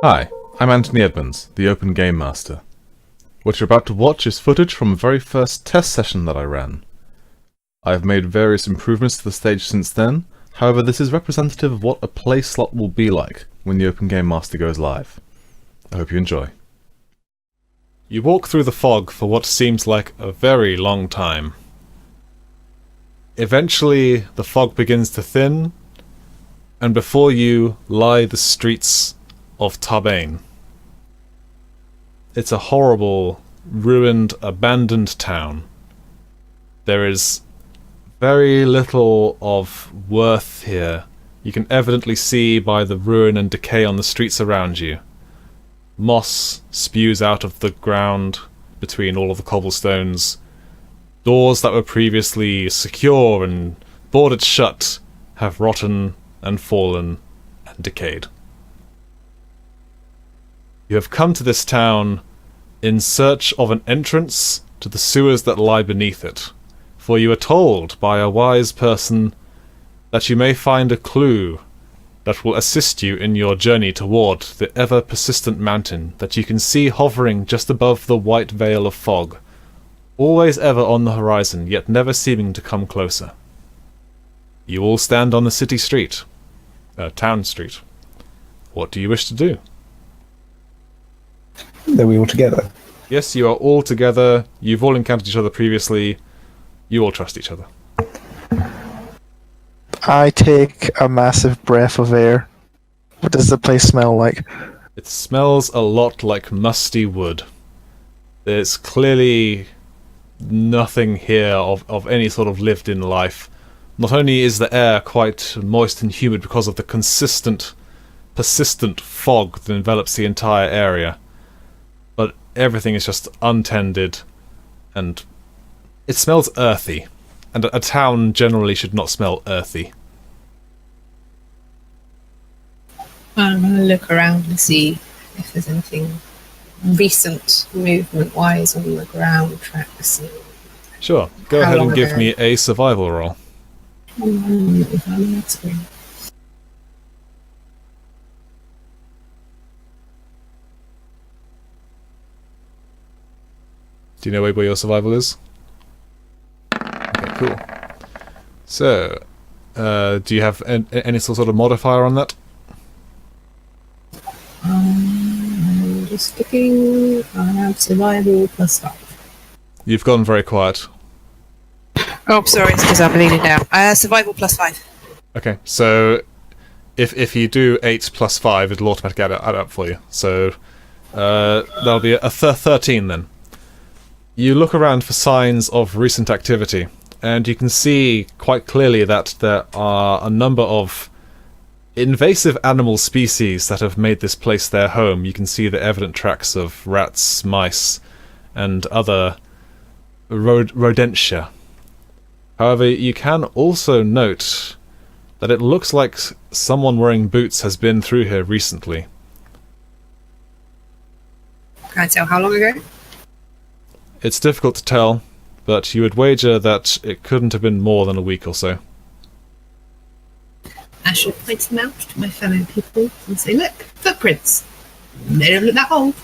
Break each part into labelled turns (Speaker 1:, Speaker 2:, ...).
Speaker 1: Hi, I'm Anthony Edmonds, the Open Game Master. What you're about to watch is footage from the very first test session that I ran. I have made various improvements to the stage since then, however this is representative of what a play slot will be like when the Open Game Master goes live. I hope you enjoy. You walk through the fog for what seems like a very long time. Eventually, the fog begins to thin, and before you lie the streets of Tarbane. It's a horrible, ruined, abandoned town. There is very little of worth here. You can evidently see by the ruin and decay on the streets around you. Moss spews out of the ground between all of the cobblestones. Doors that were previously secure and boarded shut have rotten and fallen and decayed. You have come to this town in search of an entrance to the sewers that lie beneath it, for you are told by a wise person that you may find a clue that will assist you in your journey toward the ever-persistent mountain that you can see hovering just above the white veil of fog, always ever on the horizon, yet never seeming to come closer. You all stand on the city street, town street. What do you wish to do?
Speaker 2: Are we all together?
Speaker 1: Yes, you are all together. You've all encountered each other previously. You all trust each other.
Speaker 2: I take a massive breath of air. What does the place smell like?
Speaker 1: It smells a lot like musty wood. There's clearly nothing here of any sort of lived-in life. Not only is the air quite moist and humid because of the consistent, persistent fog that envelops the entire area, but everything is just untended, and it smells earthy, and a town generally should not smell earthy.
Speaker 3: I'm going to look around and see if there's anything recent movement-wise on the ground tracks.
Speaker 1: Sure, go ahead and give me a survival roll. Do you know where your survival is? Okay, cool. So, do you have any sort of modifier on that?
Speaker 3: I'm just looking. I have survival +5.
Speaker 1: You've gone very quiet.
Speaker 3: Oh, sorry, it's because I'm leaning down. Survival +5.
Speaker 1: Okay, so if you do 8 plus 5, it'll automatically add up for you. So that'll be a 13 then. You look around for signs of recent activity, and you can see quite clearly that there are a number of invasive animal species that have made this place their home. You can see the evident tracks of rats, mice, and other rodentia. However, you can also note that it looks like someone wearing boots has been through here recently.
Speaker 3: Can I tell how long ago?
Speaker 1: It's difficult to tell, but you would wager that it couldn't have been more than a week or so.
Speaker 3: I should point them out to my fellow people and say, look, footprints. They don't look that old.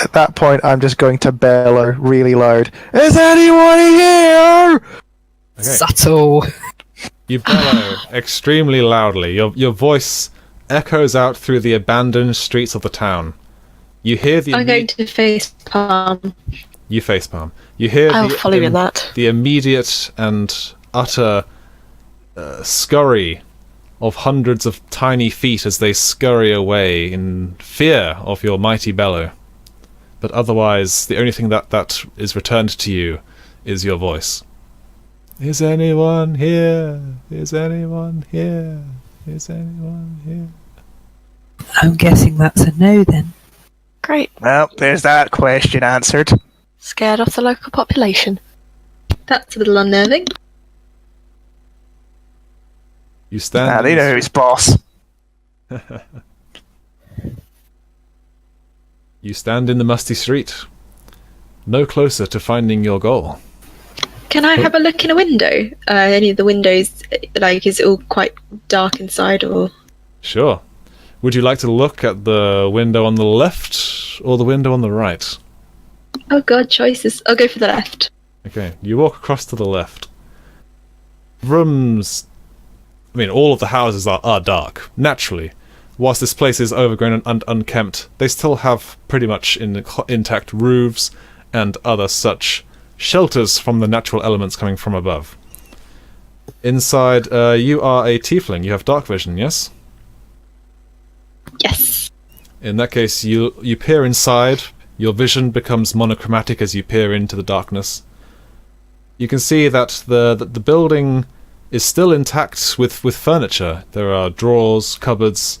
Speaker 2: At that point, I'm just going to bellow really loud. Is anyone here?
Speaker 1: Okay.
Speaker 3: Subtle.
Speaker 1: You bellow extremely loudly. Your voice echoes out through the abandoned streets of the town. You hear the...
Speaker 4: I'm going to face palm.
Speaker 1: You facepalm. You hear
Speaker 4: I'll follow you in that.
Speaker 1: The immediate and utter scurry of hundreds of tiny feet as they scurry away in fear of your mighty bellow. But otherwise, the only thing that is returned to you is your voice. Is anyone here? Is anyone here? Is anyone here?
Speaker 3: I'm guessing that's a no then.
Speaker 4: Great.
Speaker 2: Well, there's that question answered.
Speaker 4: Scared off the local population. That's a little unnerving.
Speaker 1: You stand...
Speaker 2: They know who's boss.
Speaker 1: You stand in the musty street, no closer to finding your goal.
Speaker 4: Can I have a look in a window? Any of the windows, like, is it all quite dark inside, or?
Speaker 1: Sure. Would you like to look at the window on the left or the window on the right?
Speaker 4: Oh god, choices. I'll go for the left.
Speaker 1: Okay, you walk across to the left. Rooms... I mean, all of the houses are dark, naturally. Whilst this place is overgrown and unkempt, they still have pretty much intact roofs and other such shelters from the natural elements coming from above. Inside, you are a tiefling. You have dark vision, yes?
Speaker 4: Yes.
Speaker 1: In that case, you peer inside. Your vision becomes monochromatic as you peer into the darkness. You can see that the building is still intact with furniture. There are drawers, cupboards,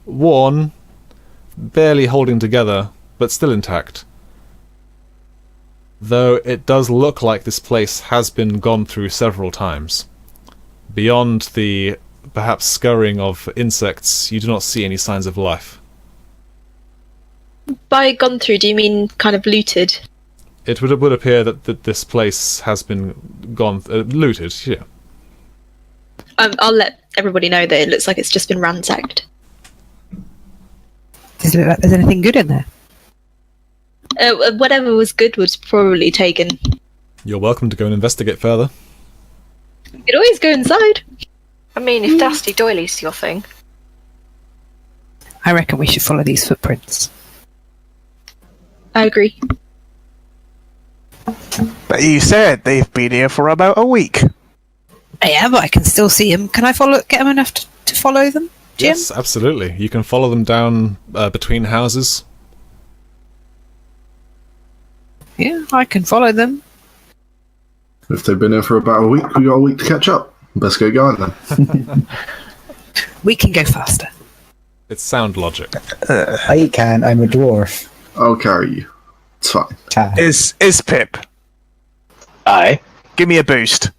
Speaker 1: worn, barely holding together, but still intact. Though it does look like this place has been gone through several times. Beyond the perhaps scurrying of insects, you do not see any signs of life.
Speaker 4: By gone through, do you mean kind of looted?
Speaker 1: It would appear that this place has been looted, yeah.
Speaker 4: I'll let everybody know that it looks like it's just been ransacked.
Speaker 5: Does it look like there's anything good in there?
Speaker 4: Whatever was good was probably taken.
Speaker 1: You're welcome to go and investigate further.
Speaker 4: You could always go inside. I mean, if Dusty Doily's your thing.
Speaker 5: I reckon we should follow these footprints.
Speaker 4: I agree.
Speaker 2: But you said they've been here for about a week.
Speaker 5: Yeah, but I can still see them. Can I get them enough to follow them, Jim?
Speaker 1: Yes, absolutely. You can follow them down between houses.
Speaker 5: Yeah, I can follow them.
Speaker 6: If they've been here for about a week, we got a week to catch up. Best get going then.
Speaker 5: We can go faster.
Speaker 1: It's sound logic.
Speaker 7: I can. I'm a dwarf.
Speaker 6: I'll carry you. It's fine.
Speaker 7: Ta.
Speaker 2: Is Pip?
Speaker 8: Aye.
Speaker 2: Give me a boost.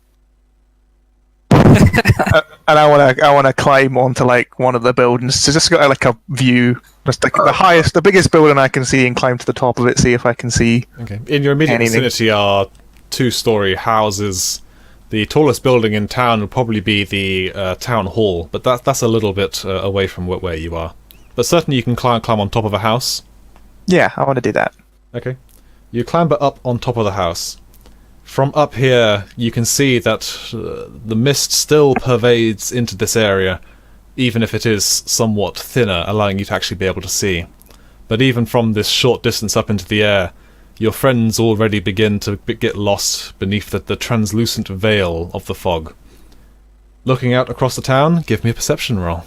Speaker 2: And I wanna climb onto like one of the buildings. So just got like a view, just like the biggest building I can see, and climb to the top of it. See if I can see.
Speaker 1: Okay. In your immediate vicinity are 2-story houses. The tallest building in town would probably be the town hall, but that's a little bit away from where you are. But certainly you can climb on top of a house.
Speaker 2: Yeah, I want to do that.
Speaker 1: Okay. You clamber up on top of the house. From up here, you can see that the mist still pervades into this area, even if it is somewhat thinner, allowing you to actually be able to see. But even from this short distance up into the air, your friends already begin to get lost beneath the translucent veil of the fog. Looking out across the town, give me a perception roll.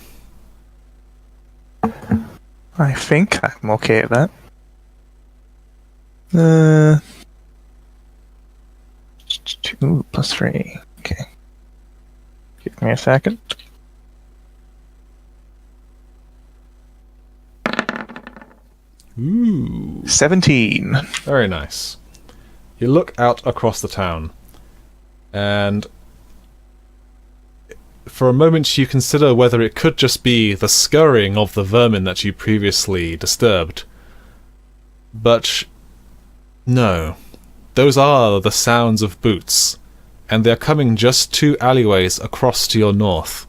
Speaker 2: I think I'm okay at that. 2 plus 3. Okay. Give me a second.
Speaker 1: Ooh.
Speaker 2: 17.
Speaker 1: Very nice. You look out across the town, and for a moment you consider whether it could just be the scurrying of the vermin that you previously disturbed. But no. Those are the sounds of boots, and they're coming just 2 alleyways across to your north.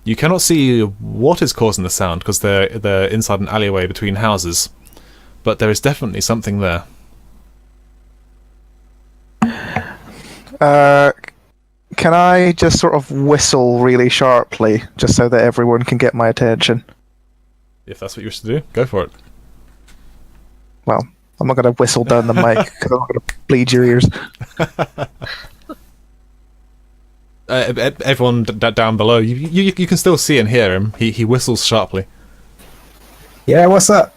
Speaker 1: You cannot see what is causing the sound, because they're inside an alleyway between houses, but there is definitely something there.
Speaker 2: Can I just sort of whistle really sharply, just so that everyone can get my attention?
Speaker 1: If that's what you wish to do, go for it.
Speaker 2: Well, I'm not going to whistle down the mic, because I'm not going to bleed your ears.
Speaker 1: Everyone down below, you can still see and hear him. He whistles sharply.
Speaker 7: Yeah, what's up?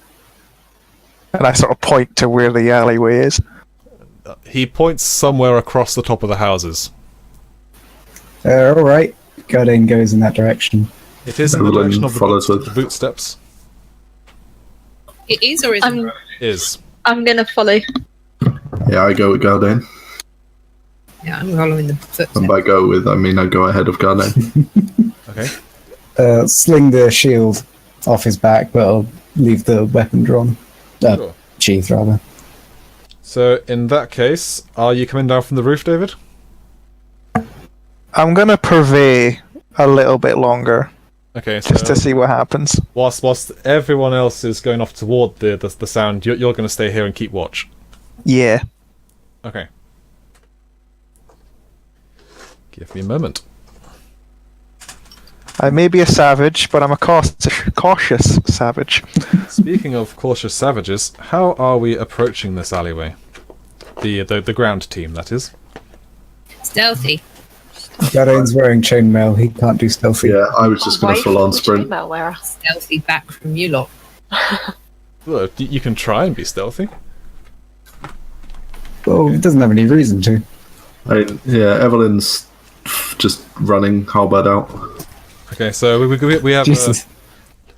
Speaker 2: And I sort of point to where the alleyway is.
Speaker 1: He points somewhere across the top of the houses.
Speaker 7: Alright. Godin goes in that direction.
Speaker 1: It is in the
Speaker 6: Evelyn
Speaker 1: direction of
Speaker 6: follows
Speaker 1: the
Speaker 6: with.
Speaker 1: bootsteps.
Speaker 3: It is or isn't?
Speaker 1: Is.
Speaker 4: I'm gonna follow.
Speaker 6: Yeah, I go with Garden.
Speaker 3: Yeah, I'm following the footsteps.
Speaker 6: And by go with, I mean I go ahead of Garden.
Speaker 1: Okay.
Speaker 7: Sling the shield off his back, but I'll leave the weapon drawn.
Speaker 1: Sure.
Speaker 7: Sheath, rather.
Speaker 1: So, in that case, are you coming down from the roof, David?
Speaker 2: I'm gonna purvey a little bit longer,
Speaker 1: Okay, so
Speaker 2: just to see what happens.
Speaker 1: whilst everyone else is going off toward the sound, you're going to stay here and keep watch.
Speaker 2: Yeah.
Speaker 1: Okay. Give me a moment.
Speaker 2: I may be a savage, but I'm a cautious savage.
Speaker 1: Speaking of cautious savages, how are we approaching this alleyway? The ground team, that is.
Speaker 3: Stealthy.
Speaker 7: Gadane's wearing chainmail. He can't do stealthy.
Speaker 6: Yeah, I was just going to full on sprint.
Speaker 3: Stealthy back from you lot.
Speaker 1: Well, you can try and be stealthy.
Speaker 7: Well, he doesn't have any reason to.
Speaker 6: I mean, yeah, Evelyn's just running, halberd out.
Speaker 1: Okay, so we have.
Speaker 7: Jesus.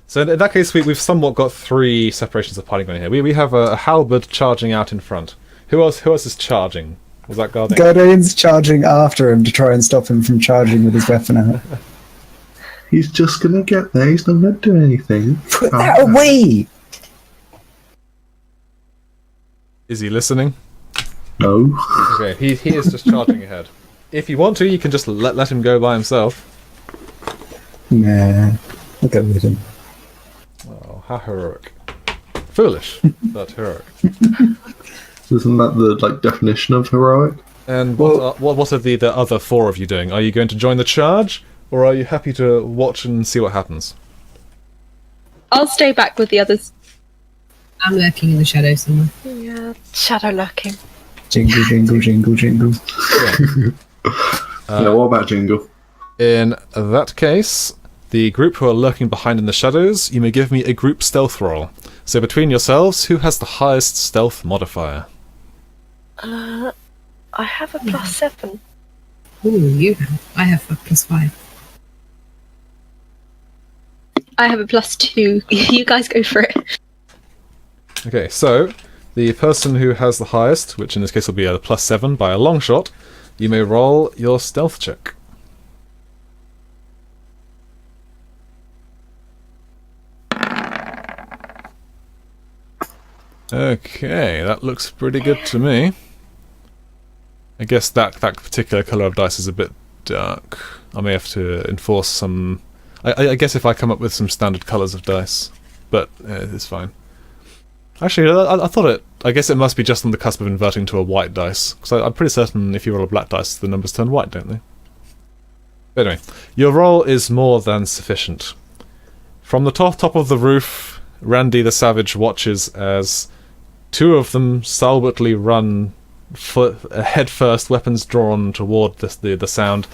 Speaker 1: So in that case, we've somewhat got three separations of party going here. We have a halberd charging out in front. Who else is charging? Was that Gardane?
Speaker 7: Gadane's charging after him to try and stop him from charging with his weapon out.
Speaker 6: He's just going to get there. He's not going to do anything.
Speaker 7: Put that away!
Speaker 1: Is he listening?
Speaker 6: No.
Speaker 1: Okay, he is just charging ahead. If you want to, you can just let him go by himself.
Speaker 7: Nah, I'll go with him.
Speaker 1: Oh, how heroic. Foolish, but heroic.
Speaker 6: Isn't that the definition of heroic?
Speaker 1: And what are the other four of you doing? Are you going to join the charge, or are you happy to watch and see what happens?
Speaker 4: I'll stay back with the others.
Speaker 3: I'm lurking in the shadows somewhere.
Speaker 9: Yeah, shadow lurking.
Speaker 7: Jingle, jingle, jingle, jingle.
Speaker 6: Yeah, what about Jingle?
Speaker 1: In that case, the group who are lurking behind in the shadows, you may give me a group stealth roll. So between yourselves, who has the highest stealth modifier?
Speaker 9: I have a +7.
Speaker 3: Ooh, you have. I have a +5.
Speaker 4: I have a +2. You guys go for it.
Speaker 1: Okay, so the person who has the highest, which in this case will be a +7 by a long shot, you may roll your stealth check. Okay, that looks pretty good to me. I guess that particular colour of dice is a bit dark. I may have to enforce some... I guess if I come up with some standard colours of dice, but it's fine. Actually, I thought it... I guess it must be just on the cusp of inverting to a white dice, because I'm pretty certain if you roll a black dice, the numbers turn white, don't they? But anyway, your roll is more than sufficient. From the top of the roof, Randy the Savage watches as two of them stalwartly run head first, weapons drawn toward the sound,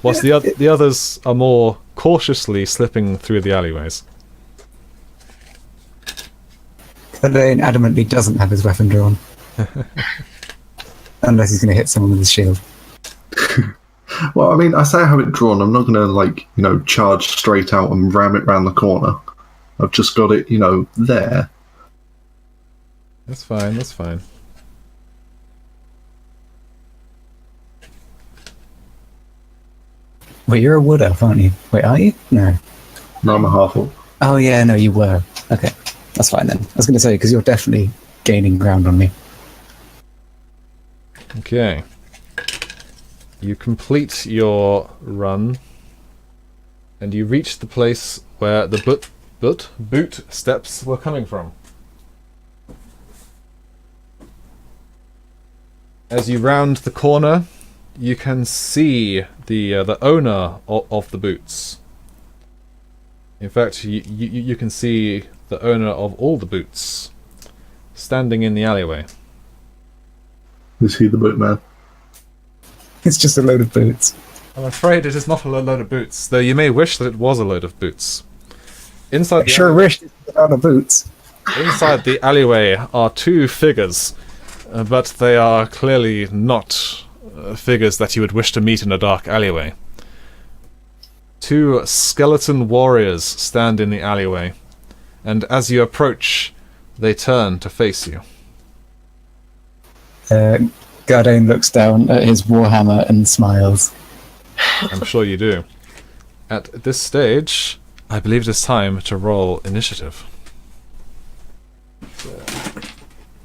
Speaker 1: whilst the others are more cautiously slipping through the alleyways.
Speaker 7: Gadane adamantly doesn't have his weapon drawn. Unless he's going to hit someone with his shield.
Speaker 6: Well, I mean, I say I have it drawn. I'm not going to, charge straight out and ram it round the corner. I've just got it, there.
Speaker 1: That's fine, that's fine.
Speaker 7: Wait, you're a wood elf, aren't you? Wait, are you? No.
Speaker 6: No, I'm a half-orc.
Speaker 7: Oh yeah, no, you were. Okay, that's fine then. I was going to say, because you're definitely gaining ground on me.
Speaker 1: Okay. You complete your run, and you reach the place where the boot steps were coming from. As you round the corner, you can see the owner of the boots. In fact, you can see the owner of all the boots standing in the alleyway.
Speaker 6: Is he the bootman?
Speaker 7: It's just a load of boots.
Speaker 1: I'm afraid it is not a load of boots, though you may wish that it was a load of boots. Inside
Speaker 7: I sure wish it was a load of boots.
Speaker 1: Inside the alleyway are two figures, but they are clearly not figures that you would wish to meet in a dark alleyway. Two skeleton warriors stand in the alleyway, and as you approach, they turn to face you.
Speaker 7: Gardane looks down at his warhammer and smiles.
Speaker 1: I'm sure you do. At this stage, I believe it is time to roll initiative.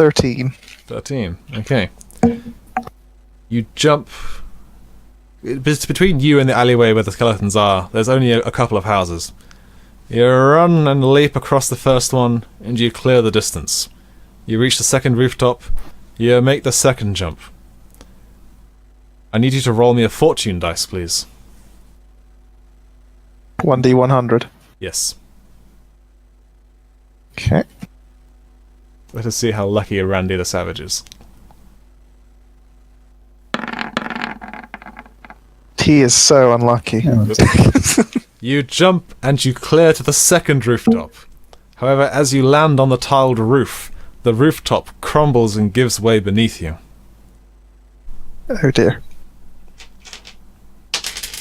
Speaker 2: 13.
Speaker 1: 13. Okay. You jump. It's between you and the alleyway where the skeletons are. There's only a couple of houses. You run and leap across the first one, and you clear the distance. You reach the second rooftop. You make the second jump. I need you to roll me a fortune dice, please.
Speaker 2: 1d100.
Speaker 1: Yes.
Speaker 2: Okay.
Speaker 1: Let us see how lucky Randy the Savage is.
Speaker 2: He is so unlucky.
Speaker 1: You jump and you clear to the second rooftop. However, as you land on the tiled roof, the rooftop crumbles and gives way beneath you.
Speaker 2: Oh dear.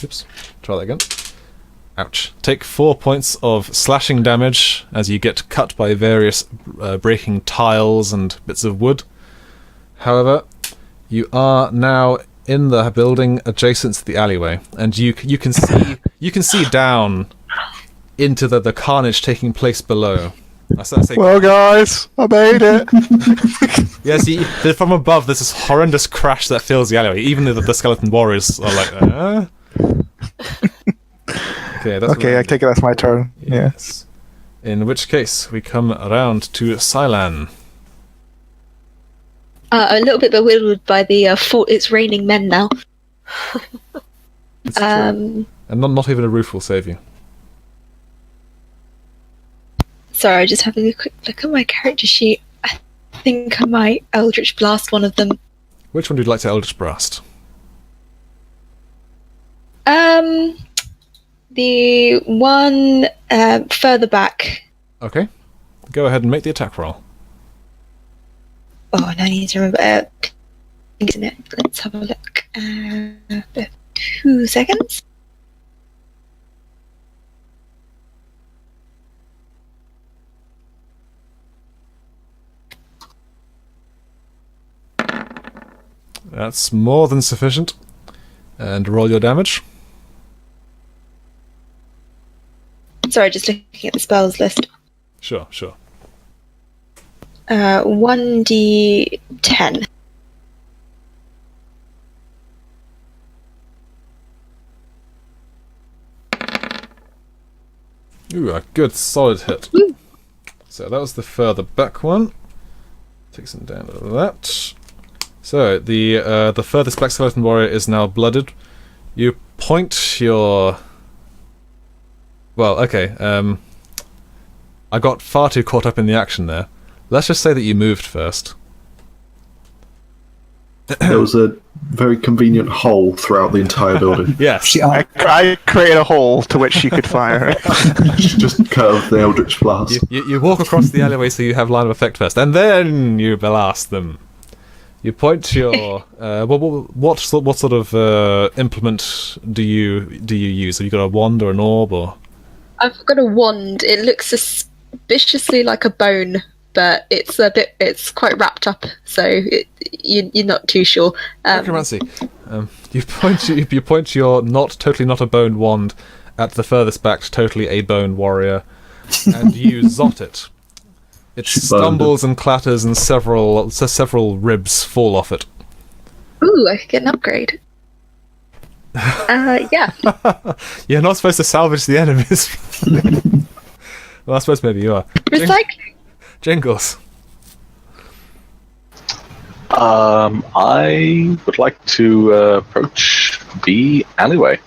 Speaker 1: Oops. Try that again. Ouch. Take 4 points of slashing damage as you get cut by various breaking tiles and bits of wood. However, you are now in the building adjacent to the alleyway, and you can see down into the carnage taking place below.
Speaker 2: Well, guys, I made it.
Speaker 1: Yes, from above, there's this horrendous crash that fills the alleyway. Even the skeleton warriors are like, Okay,
Speaker 2: I take it that's my turn.
Speaker 1: Yes. Yeah. In which case, we come around to Silan.
Speaker 4: A little bit bewildered by the fort. It's raining men now.
Speaker 1: It's true. And not even a roof will save you.
Speaker 4: Sorry, just having a quick look at my character sheet. I think I might Eldritch Blast one of them.
Speaker 1: Which one would you like to Eldritch Blast?
Speaker 4: The one further back.
Speaker 1: Okay. Go ahead and make the attack roll.
Speaker 4: Oh, and I need to remember. Isn't it? Let's have a look. 2 seconds.
Speaker 1: That's more than sufficient. And roll your damage.
Speaker 4: Sorry, just looking at the spells list.
Speaker 1: Sure.
Speaker 4: 1d10.
Speaker 1: Ooh, a good solid hit.
Speaker 4: Ooh.
Speaker 1: So that was the further back one. Take some down of that. So the furthest back skeleton warrior is now blooded. You point your... Well, okay. I got far too caught up in the action there. Let's just say that you moved first.
Speaker 6: There was a very convenient hole throughout the entire building.
Speaker 1: Yes.
Speaker 2: I created a hole to which you could fire.
Speaker 6: Just curve the Eldritch Blast.
Speaker 1: You walk across the alleyway so you have line of effect first, and then you blast them. You point to your what sort of implement do you use? Have you got a wand or an orb or?
Speaker 4: I've got a wand. It looks suspiciously like a bone, but it's quite wrapped up, so you're not too sure.
Speaker 1: Necromancy. You point your totally not a bone wand at the furthest back, totally a bone warrior, and you zot it. It stumbles and clatters, and several ribs fall off it.
Speaker 4: Ooh, I could get an upgrade. Yeah.
Speaker 1: You're not supposed to salvage the enemies. Well, I suppose maybe you are.
Speaker 4: Recycling.
Speaker 1: Jingles.
Speaker 8: I would like to approach the alleyway.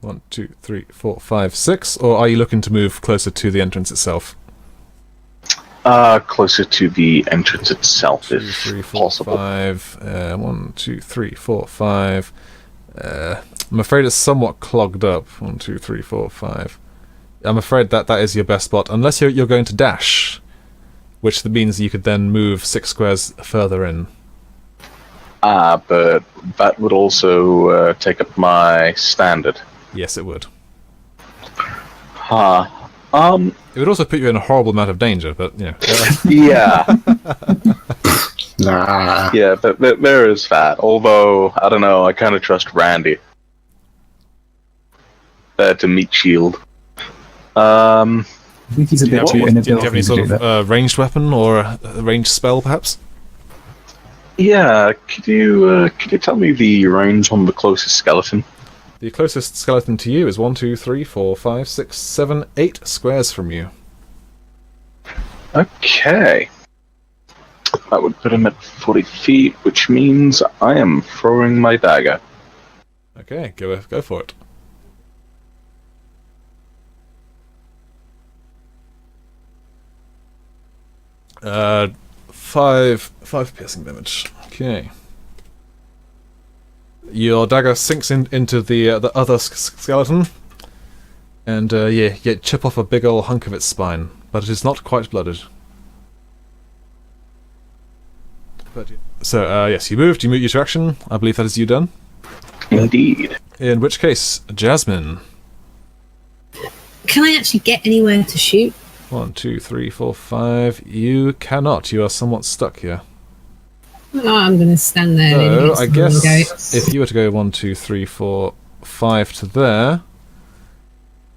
Speaker 1: 1, 2, 3, 4, 5, 6. Or are you looking to move closer to the entrance itself?
Speaker 8: Closer to the entrance itself,
Speaker 1: 2,
Speaker 8: if
Speaker 1: 3, 4,
Speaker 8: possible.
Speaker 1: 5. 1, 2, 3, 4, 5. I'm afraid it's somewhat clogged up. 1, 2, 3, 4, 5. I'm afraid that is your best spot, unless you're going to dash, which means you could then move 6 squares further in.
Speaker 8: But that would also take up my standard.
Speaker 1: Yes, it would.
Speaker 8: It
Speaker 1: It would also put you in a horrible amount of danger, but you know.
Speaker 8: Yeah.
Speaker 6: Nah.
Speaker 8: Yeah, there is that. Although, I don't know, I kind of trust Randy to meet shield.
Speaker 7: I think he's a bit too
Speaker 1: Do you have any
Speaker 7: inability to
Speaker 1: sort
Speaker 7: do that.
Speaker 1: of ranged weapon or a ranged spell, perhaps?
Speaker 8: Yeah, could you tell me the range on the closest skeleton?
Speaker 1: The closest skeleton to you is 1, 2, 3, 4, 5, 6, 7, 8 squares from you.
Speaker 8: Okay. That would put him at 40 feet, which means I am throwing my dagger.
Speaker 1: Okay, go for it. Five piercing damage. Okay. Your dagger sinks into the other skeleton, and you chip off a big old hunk of its spine, but it is not quite blooded. So, yes, you moved your action. I believe that is you done.
Speaker 8: Indeed.
Speaker 1: In which case, Jasmine.
Speaker 3: Can I actually get anywhere to shoot?
Speaker 1: 1, 2, 3, 4, 5. You cannot. You are somewhat stuck here.
Speaker 3: Oh, I'm going to stand there.
Speaker 1: So, I guess if you were to go 1, 2, 3, 4, 5 to there,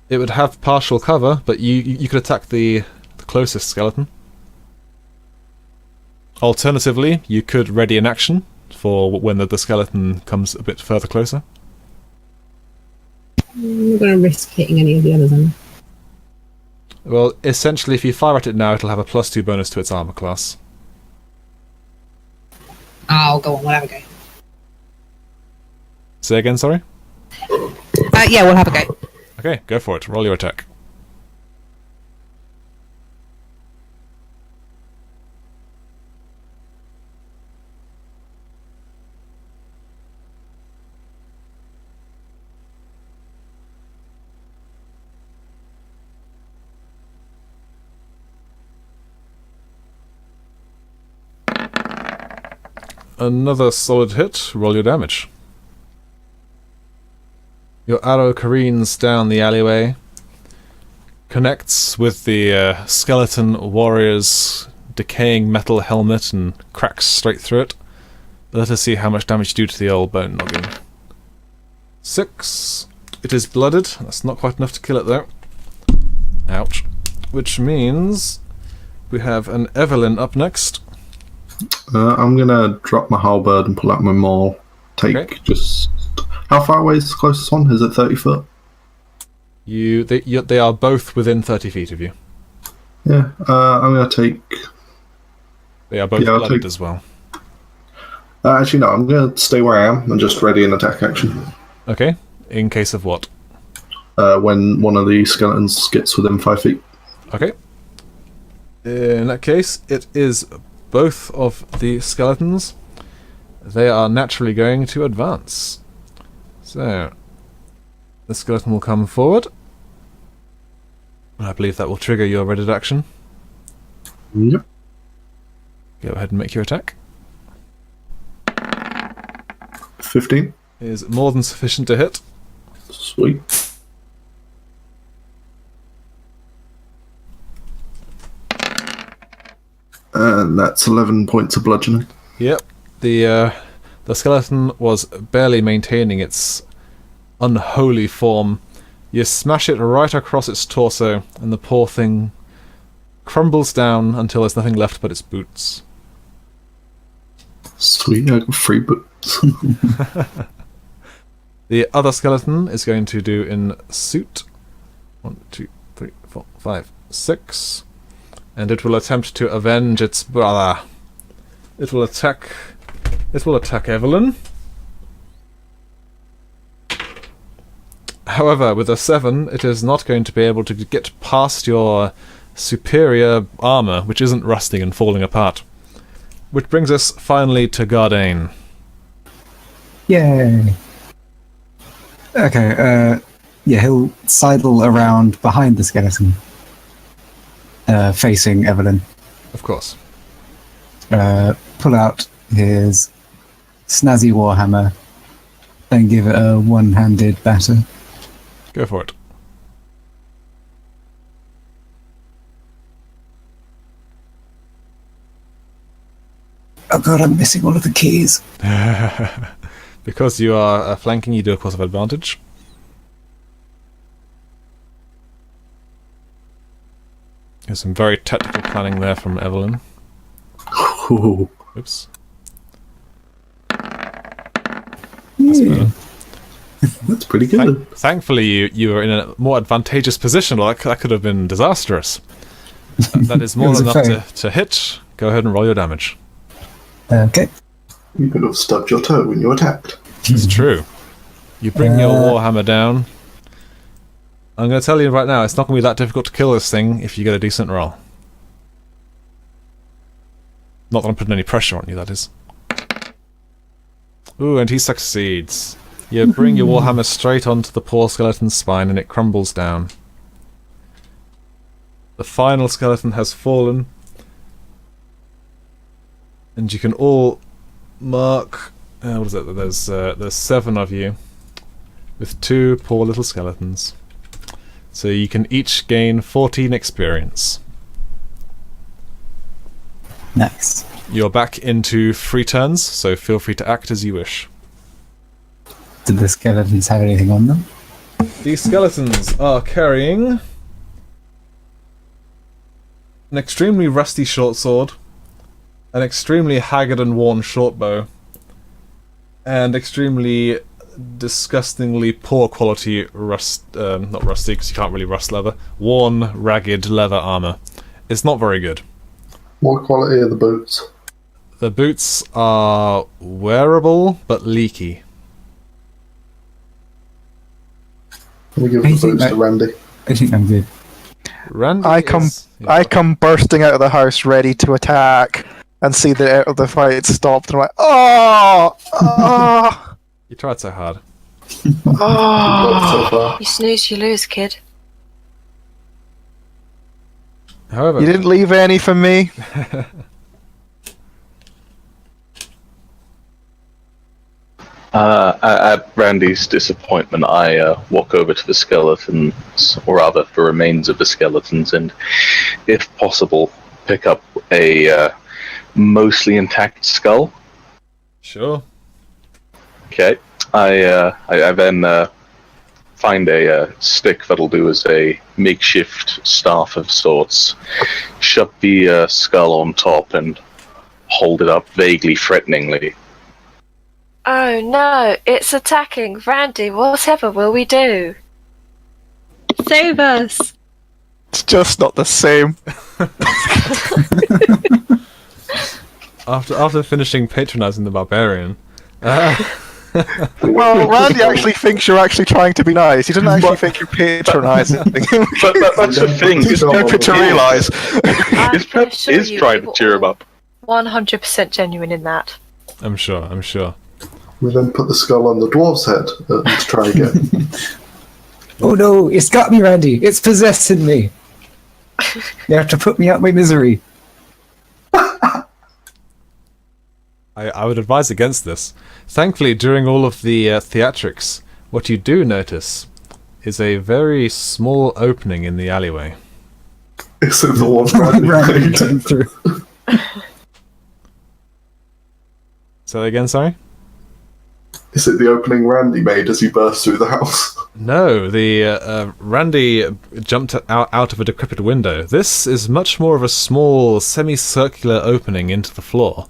Speaker 1: it would have partial cover, but you could attack the closest skeleton. Alternatively, you could ready an action for when the skeleton comes a bit further closer.
Speaker 3: I'm not going to risk hitting any of the others, am I?
Speaker 1: Well, essentially, if you fire at it now, it'll have a +2 bonus to its armor class.
Speaker 3: Oh, go on, we'll have a go.
Speaker 1: Say again, sorry?
Speaker 5: Yeah, we'll have a go.
Speaker 1: Okay, go for it. Roll your attack. Another solid hit. Roll your damage. Your arrow careens down the alleyway, connects with the skeleton warrior's decaying metal helmet and cracks straight through it. Let us see how much damage you do to the old bone noggin. 6. It is blooded. That's not quite enough to kill it, though. Ouch. Which means we have an Evelyn up next.
Speaker 6: I'm gonna drop my halberd and pull out my maul. Just... How far away is the closest one? Is it 30 foot?
Speaker 1: They are both within 30 feet of you.
Speaker 6: Yeah, I'm gonna take...
Speaker 1: They are both blooded as well.
Speaker 6: Actually, no, I'm gonna stay where I am and just ready an attack action.
Speaker 1: Okay, in case of what?
Speaker 6: When one of the skeletons gets within 5 feet.
Speaker 1: Okay. In that case, it is both of the skeletons. They are naturally going to advance. So, the skeleton will come forward. I believe that will trigger your ready action.
Speaker 6: Yep.
Speaker 1: Go ahead and make your attack.
Speaker 6: 15.
Speaker 1: Is more than sufficient to hit.
Speaker 6: Sweet. And that's 11 points of bludgeoning.
Speaker 1: Yep. The skeleton was barely maintaining its unholy form. You smash it right across its torso, and the poor thing crumbles down until there's nothing left but its boots.
Speaker 6: Sweet, I got 3 boots.
Speaker 1: The other skeleton is going to do in suit. 1, 2, 3, 4, 5, 6. And it will attempt to avenge its brother. It will attack Evelyn. However, with a 7, it is not going to be able to get past your superior armor, which isn't rusting and falling apart. Which brings us finally to Gardain.
Speaker 7: Yay! Okay, he'll sidle around behind the skeleton, facing Evelyn.
Speaker 1: Of course.
Speaker 7: Pull out his snazzy warhammer and give it a one-handed batter.
Speaker 1: Go for it.
Speaker 7: Oh god, I'm missing all of the keys.
Speaker 1: Because you are flanking, you do a course of advantage. There's some very technical planning there from Evelyn.
Speaker 6: Ooh.
Speaker 1: Oops.
Speaker 7: Yeah.
Speaker 6: That's pretty good.
Speaker 1: Thankfully, you were in a more advantageous position. Like that could have been disastrous. That is more
Speaker 7: It was
Speaker 1: than
Speaker 7: a
Speaker 1: enough to hit. Go ahead and roll your damage.
Speaker 7: Okay.
Speaker 6: You could have stubbed your toe when you attacked.
Speaker 1: It's true. You bring your warhammer down. I'm going to tell you right now, it's not going to be that difficult to kill this thing if you get a decent roll. Not that I'm putting any pressure on you, that is. Ooh, and he succeeds. You bring your warhammer straight onto the poor skeleton's spine and it crumbles down. The final skeleton has fallen. And you can all mark... what is it? There's 7 of you. With 2 poor little skeletons. So you can each gain 14 experience.
Speaker 7: Nice.
Speaker 1: You're back into free turns, so feel free to act as you wish.
Speaker 7: Did the skeletons have anything on them?
Speaker 1: These skeletons are carrying an extremely rusty short sword, an extremely haggard and worn short bow, and extremely disgustingly poor quality not rusty because you can't really rust leather, worn, ragged leather armor. It's not very good.
Speaker 6: What quality are the boots?
Speaker 1: The boots are wearable but leaky.
Speaker 6: Can we give
Speaker 7: I
Speaker 6: the
Speaker 7: think
Speaker 6: boots to Randy?
Speaker 7: I think I'm good.
Speaker 1: Randy
Speaker 2: I come bursting out of the house ready to attack and see the fight stopped and I'm like, oh!
Speaker 1: You tried so hard.
Speaker 6: So far.
Speaker 9: You snooze, you lose, kid.
Speaker 1: However,
Speaker 2: You didn't leave any for me?
Speaker 8: At Randy's disappointment, I walk over to the skeletons, or rather the remains of the skeletons, and, if possible, pick up a mostly intact skull.
Speaker 1: Sure.
Speaker 8: Okay. I then find a stick that'll do as a makeshift staff of sorts, shove the skull on top, and hold it up vaguely threateningly.
Speaker 9: Oh no, it's attacking. Randy, whatever will we do?
Speaker 4: Save us!
Speaker 2: It's just not the same.
Speaker 1: After finishing patronizing the barbarian,
Speaker 2: Well, Randy actually thinks you're actually trying to be nice. He doesn't actually think you're patronising.
Speaker 8: But that's the thing.
Speaker 2: He's stupid to realise.
Speaker 8: His pep is trying to cheer him up.
Speaker 9: 100% genuine in that.
Speaker 1: I'm sure.
Speaker 6: We then put the skull on the dwarf's head and try again.
Speaker 7: Oh no, it's got me, Randy. It's possessing me. You have to put me out my misery.
Speaker 1: I would advise against this. Thankfully, during all of the theatrics, what you do notice is a very small opening in the alleyway.
Speaker 6: Is it the one Randy
Speaker 7: Randy
Speaker 6: made?
Speaker 7: came through.
Speaker 1: Say that again, sorry?
Speaker 6: Is it the opening Randy made as he burst through the house?
Speaker 1: No, the Randy jumped out of a decrepit window. This is much more of a small, semicircular opening into the floor,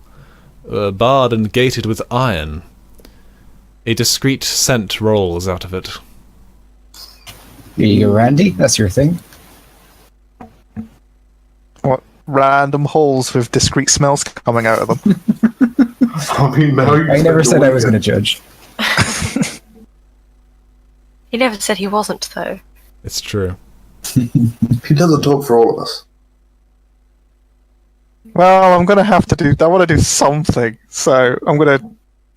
Speaker 1: barred and gated with iron. A discreet scent rolls out of it.
Speaker 7: Here you go, Randy. That's your thing.
Speaker 2: What random holes with discreet smells coming out of them?
Speaker 6: I mean, now you
Speaker 7: I never said I was going to
Speaker 6: to.
Speaker 7: judge.
Speaker 9: He never said he wasn't, though.
Speaker 1: It's true.
Speaker 6: He doesn't talk for all of us.
Speaker 2: Well, I'm going to have to do... I want to do something, so I'm going to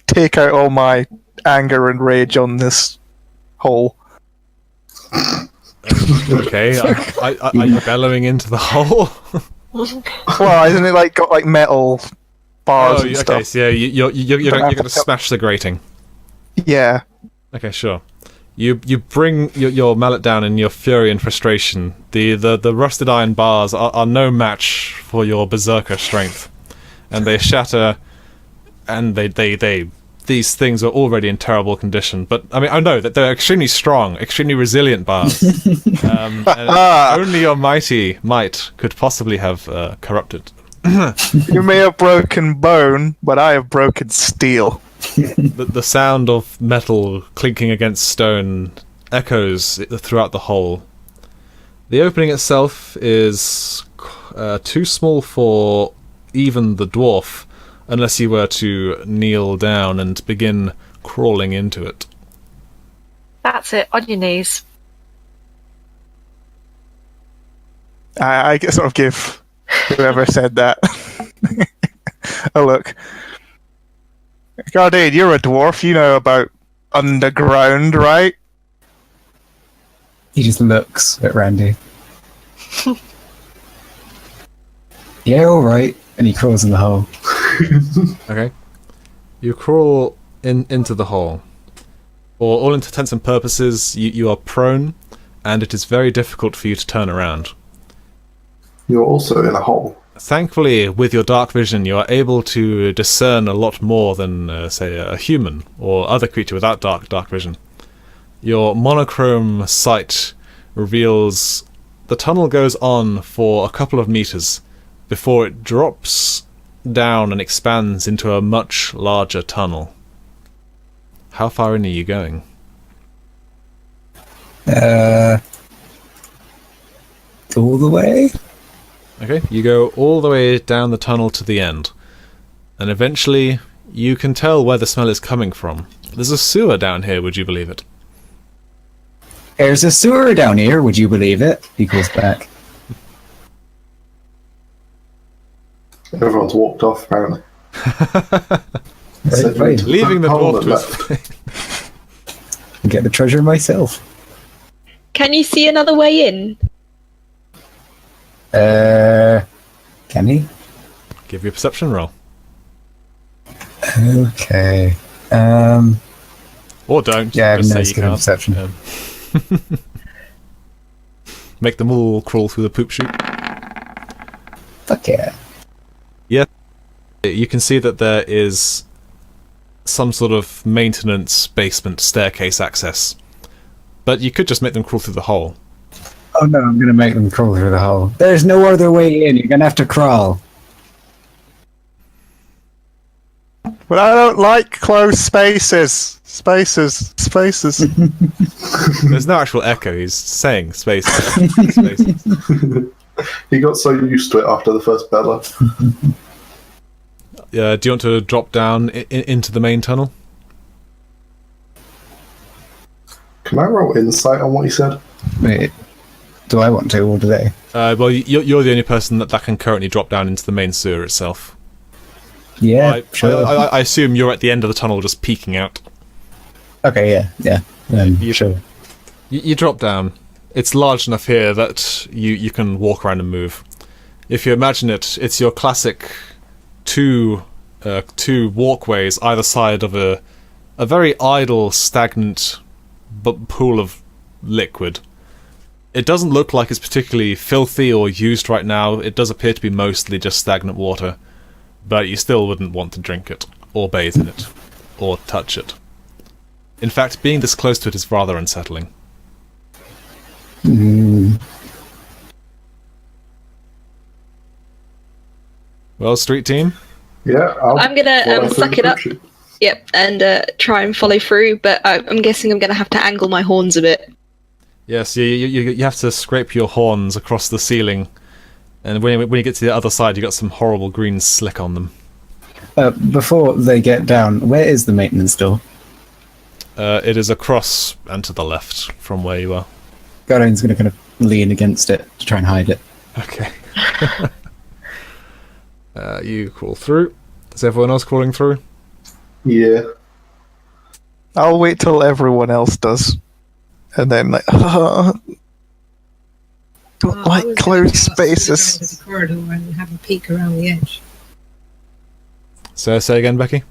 Speaker 2: take out all my anger and rage on this hole.
Speaker 1: Okay, are you bellowing into the hole?
Speaker 2: Well, isn't it like got like metal bars and
Speaker 1: okay,
Speaker 2: stuff?
Speaker 1: so yeah, you're going to smash the grating.
Speaker 2: Yeah.
Speaker 1: Okay, sure. You bring your mallet down in your fury and frustration. The rusted iron bars are no match for your berserker strength, and they shatter. And these things are already in terrible condition. But I mean, I know that they're extremely strong, extremely resilient bars. And only your mighty might could possibly have corrupted.
Speaker 2: You may have broken bone, but I have broken steel.
Speaker 1: The sound of metal clinking against stone echoes throughout the hole. The opening itself is too small for even the dwarf, unless you were to kneel down and begin crawling into it.
Speaker 9: That's it, on your knees.
Speaker 2: I sort of give whoever said that a look. Guardian, you're a dwarf. You know about underground, right?
Speaker 7: He just looks at Randy. Yeah, all right. And he crawls in the hole.
Speaker 1: Okay. You crawl into the hole. For all intents and purposes, you are prone, and it is very difficult for you to turn around.
Speaker 6: You're also in a hole.
Speaker 1: Thankfully, with your dark vision, you are able to discern a lot more than, say, a human or other creature without dark vision. Your monochrome sight reveals the tunnel goes on for a couple of meters before it drops down and expands into a much larger tunnel. How far in are you going?
Speaker 7: All the way?
Speaker 1: Okay, you go all the way down the tunnel to the end. And eventually, you can tell where the smell is coming from. There's a sewer down here, would you believe it?
Speaker 7: There's a sewer down here, would you believe it? He goes back.
Speaker 6: Everyone's walked off, apparently.
Speaker 7: Right.
Speaker 1: Leaving the
Speaker 6: hole
Speaker 1: dwarf to
Speaker 6: left.
Speaker 1: his
Speaker 7: Get the treasure myself.
Speaker 4: Can you see another way in?
Speaker 7: Can he?
Speaker 1: Give you a perception roll.
Speaker 7: Okay.
Speaker 1: Or don't.
Speaker 7: Yeah, I have
Speaker 1: just
Speaker 7: no
Speaker 1: say you
Speaker 7: skill in
Speaker 1: can't.
Speaker 7: perception.
Speaker 1: Make them all crawl through the poop chute.
Speaker 7: Fuck yeah.
Speaker 1: You can see that there is some sort of maintenance basement staircase access. But you could just make them crawl through the hole.
Speaker 7: Oh no, I'm gonna make them crawl through the hole. There's no other way in, you're gonna have to crawl.
Speaker 2: But I don't like closed spaces. Spaces.
Speaker 1: There's no actual echo, he's saying spaces. Spaces.
Speaker 6: He got so used to it after the first bella.
Speaker 1: Do you want to drop down into the main tunnel?
Speaker 6: Can I roll insight on what he said?
Speaker 7: Wait, do I want to, or do they?
Speaker 1: Well, you're the only person that can currently drop down into the main sewer itself.
Speaker 7: Yeah, sure.
Speaker 1: I assume you're at the end of the tunnel just peeking out.
Speaker 7: Okay, yeah. Sure.
Speaker 1: You drop down. It's large enough here that you can walk around and move. If you imagine it, it's your classic two walkways either side of a very idle, stagnant pool of liquid. It doesn't look like it's particularly filthy or used right now. It does appear to be mostly just stagnant water, but you still wouldn't want to drink it, or bathe in it, or touch it. In fact, being this close to it is rather unsettling. Well, street team?
Speaker 6: Yeah,
Speaker 4: I'm gonna suck it up. Yep, and try and follow through, but I'm guessing I'm gonna have to angle my horns a bit.
Speaker 1: Yes, you have to scrape your horns across the ceiling, and when you get to the other side, you got some horrible green slick on them.
Speaker 7: Before they get down, where is the maintenance door?
Speaker 1: It is across and to the left from where you are.
Speaker 7: Guardian's gonna kind of lean against it to try and hide it.
Speaker 1: Okay. You crawl through. Is everyone else crawling through?
Speaker 6: Yeah.
Speaker 2: I'll wait till everyone else does. And then, like, don't like closed spaces.
Speaker 3: The corridor and have a peek around the edge.
Speaker 1: So, say again, Becky?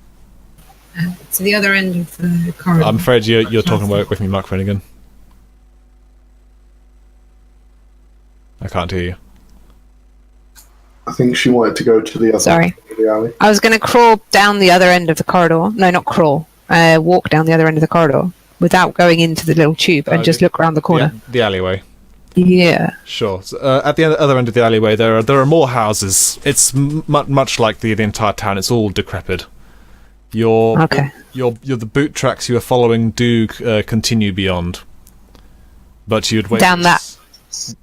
Speaker 3: To the other end of the corridor.
Speaker 1: I'm afraid you're talking away with me microphone again. I can't hear you.
Speaker 6: I think she wanted to go to the other
Speaker 5: Sorry.
Speaker 6: end of the alley.
Speaker 5: I was going to crawl down the other end of the corridor. No, not crawl. Walk down the other end of the corridor without going into the little tube and just look around the corner.
Speaker 1: The alleyway.
Speaker 5: Yeah.
Speaker 1: Sure. So, at the other end of the alleyway, there are more houses. It's much like the entire town. It's all decrepit.
Speaker 5: Okay.
Speaker 1: Your the boot tracks you are following do continue beyond, but you'd wager
Speaker 5: Down that.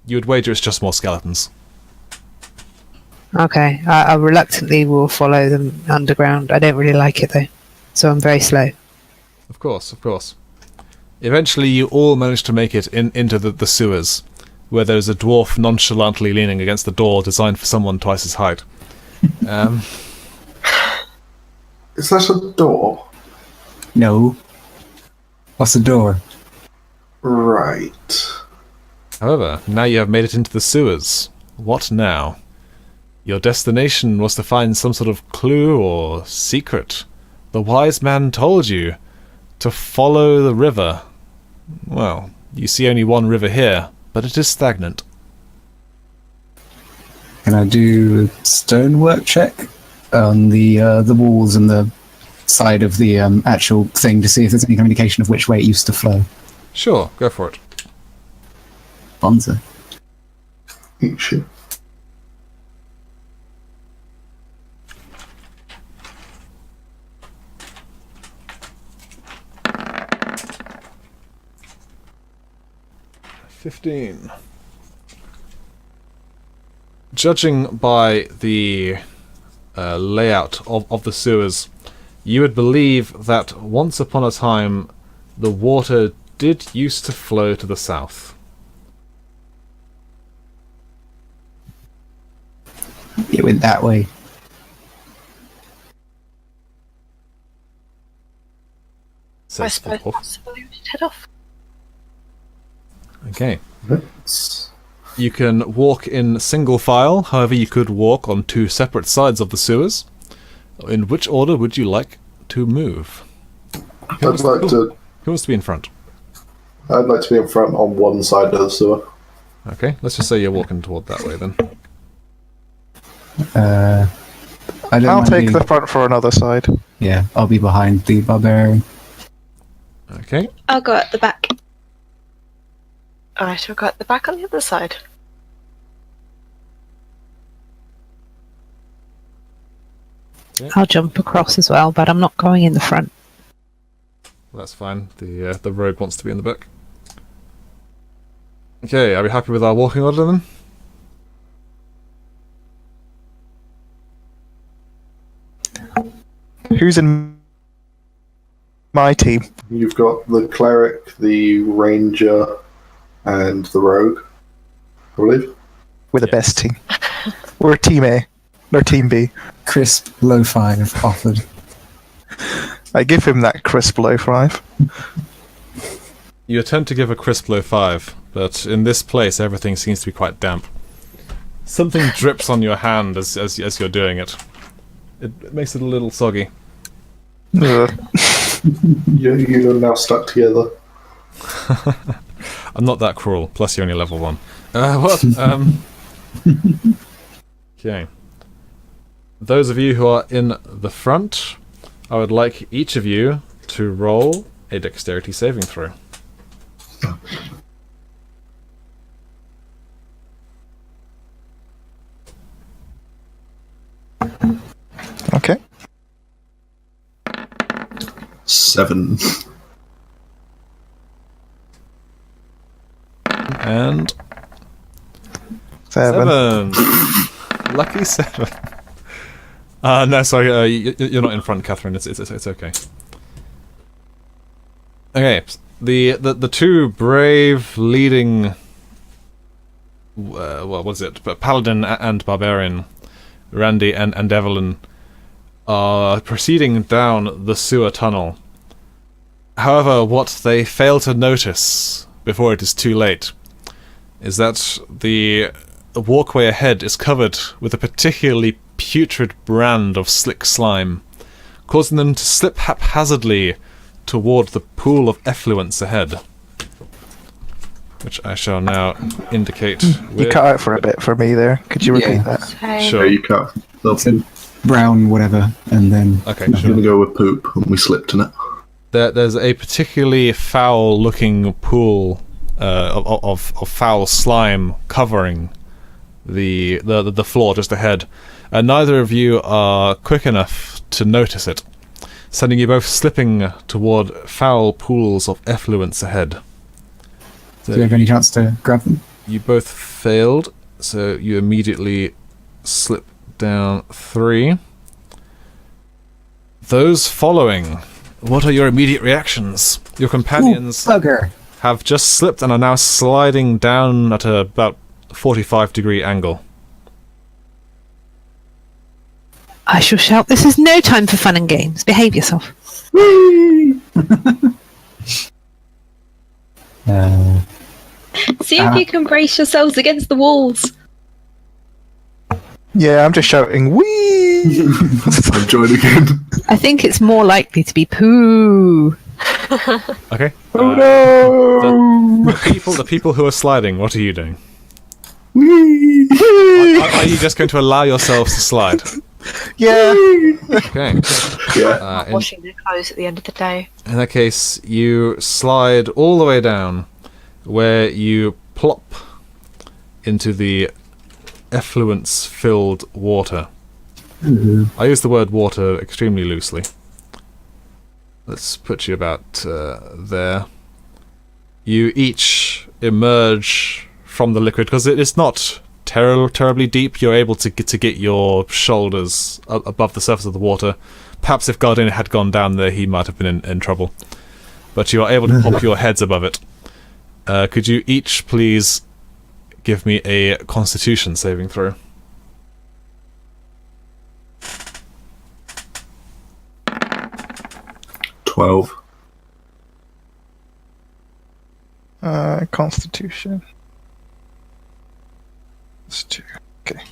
Speaker 1: You would wager it's just more skeletons.
Speaker 5: Okay, I reluctantly will follow them underground. I don't really like it though, so I'm very slow.
Speaker 1: Of course. Eventually, you all manage to make it into the sewers, where there's a dwarf nonchalantly leaning against the door designed for someone twice his height.
Speaker 6: Is that a door?
Speaker 7: No. What's the door?
Speaker 6: Right.
Speaker 1: However, now you have made it into the sewers. What now? Your destination was to find some sort of clue or secret. The wise man told you to follow the river. Well, you see only one river here, but it is stagnant.
Speaker 7: Can I do a stonework check on the walls and the side of the actual thing to see if there's any indication of which way it used to flow?
Speaker 1: Sure, go for it.
Speaker 7: Bonza.
Speaker 6: Eat shit.
Speaker 1: $15. Judging by the layout of the sewers, you would believe that once upon a time the water did used to flow to the south.
Speaker 7: It went that way.
Speaker 9: I
Speaker 1: Says
Speaker 9: suppose
Speaker 1: Thorpe.
Speaker 9: possibly we should head off.
Speaker 1: Okay.
Speaker 6: Let's...
Speaker 1: You can walk in single file, however you could walk on two separate sides of the sewers. In which order would you like to move?
Speaker 6: I'd like to...
Speaker 1: Who wants to be in front?
Speaker 6: I'd like to be in front on one side of the sewer.
Speaker 1: Okay, let's just say you're walking toward that way then.
Speaker 7: I don't
Speaker 2: I'll
Speaker 7: mind
Speaker 2: take
Speaker 7: being-
Speaker 2: the front for another side.
Speaker 7: Yeah, I'll be behind the barbarian.
Speaker 1: Okay.
Speaker 4: I'll go at the back.
Speaker 9: I shall go at the back on the other side.
Speaker 5: I'll jump across as well, but I'm not going in the front.
Speaker 1: That's fine. The rogue wants to be in the back. Okay, are we happy with our walking order then?
Speaker 2: Who's in my team?
Speaker 6: You've got the cleric, the ranger, and the rogue, I believe.
Speaker 2: We're the best team. We're team A. No, team B.
Speaker 7: Crisp low five offered.
Speaker 2: I give him that crisp low five.
Speaker 1: You attempt to give a crisp low 5, but in this place everything seems to be quite damp. Something drips on your hand as you're doing it. It makes it a little soggy.
Speaker 2: Ugh.
Speaker 6: You're now stuck together.
Speaker 1: I'm not that cruel, plus you're only level 1. What? Okay. Those of you who are in the front, I would like each of you to roll a dexterity saving throw.
Speaker 2: Okay.
Speaker 6: 7.
Speaker 1: And
Speaker 2: 7.
Speaker 1: 7. Lucky 7. No, sorry, you're not in front, Catherine. It's okay. Okay, the two brave leading, what was it? Paladin and Barbarian, Randy and Evelyn, are proceeding down the sewer tunnel. However, what they fail to notice before it is too late is that the walkway ahead is covered with a particularly putrid brand of slick slime, causing them to slip haphazardly toward the pool of effluence ahead, which I shall now indicate.
Speaker 2: You cut out for a bit for me there. Could you repeat that?
Speaker 1: Sure.
Speaker 6: Yeah, you cut.
Speaker 7: Brown, whatever, and then
Speaker 1: Okay,
Speaker 6: I'm
Speaker 1: sure.
Speaker 6: going to go with poop, and we slipped in it.
Speaker 1: There's a particularly foul-looking pool of foul slime covering the floor just ahead, and neither of you are quick enough to notice it. sending you both slipping toward foul pools of effluence ahead.
Speaker 7: Do you have any chance to grab them?
Speaker 1: You both failed, so you immediately slip down 3. Those following, what are your immediate reactions? Your companions
Speaker 7: Bugger.
Speaker 1: have just slipped and are now sliding down at about 45-degree angle.
Speaker 5: I shall shout, "This is no time for fun and games. Behave yourself."
Speaker 4: See if you can brace yourselves against the walls.
Speaker 2: Yeah, I'm just shouting, wee!
Speaker 6: I'm joined again.
Speaker 5: I think it's more likely to be poo.
Speaker 1: Okay.
Speaker 2: Oh no!
Speaker 1: The people who are sliding, what are you doing?
Speaker 2: Wee!
Speaker 1: Are you just going to allow yourselves to slide?
Speaker 2: Yeah.
Speaker 1: Okay.
Speaker 6: Yeah.
Speaker 9: Washing their clothes at the end of the day.
Speaker 1: In that case, you slide all the way down, where you plop into the effluence-filled water. I use the word water extremely loosely. Let's put you about there. You each emerge from the liquid, because it is not terribly deep. You're able to get your shoulders above the surface of the water. Perhaps if Gardiner had gone down there, he might have been in trouble. But you are able to pop your heads above it. Could you each please give me a Constitution saving throw?
Speaker 6: $12.
Speaker 2: Constitution. That's 2. Okay.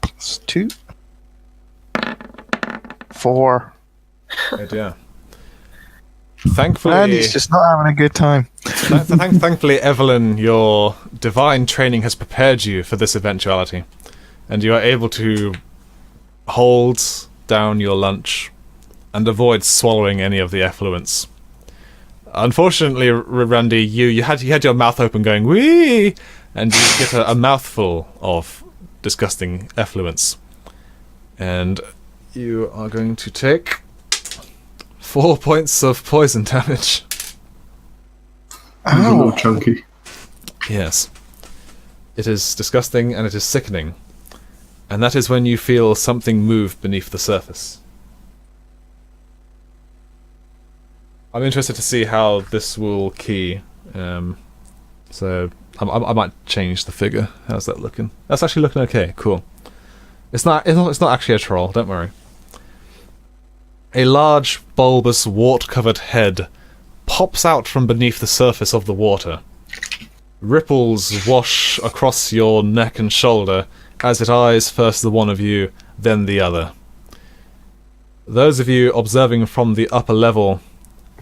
Speaker 2: Plus 2. 4.
Speaker 1: Oh dear. Thankfully,
Speaker 2: And he's just not having a good time.
Speaker 1: Thankfully, Evelyn, your divine training has prepared you for this eventuality, and you are able to hold down your lunch and avoid swallowing any of the effluence. Unfortunately, Randy, you had your mouth open going wee, and you get a mouthful of disgusting effluence, and you are going to take 4 points of poison damage.
Speaker 6: He's a little chunky.
Speaker 1: Yes. It is disgusting and it is sickening. And that is when you feel something move beneath the surface. I'm interested to see how this will key. So I might change the figure. How's that looking? That's actually looking okay. Cool. It's not actually a troll. Don't worry. A large, bulbous, wart-covered head pops out from beneath the surface of the water. Ripples wash across your neck and shoulder as it eyes first the one of you, then the other. Those of you observing from the upper level,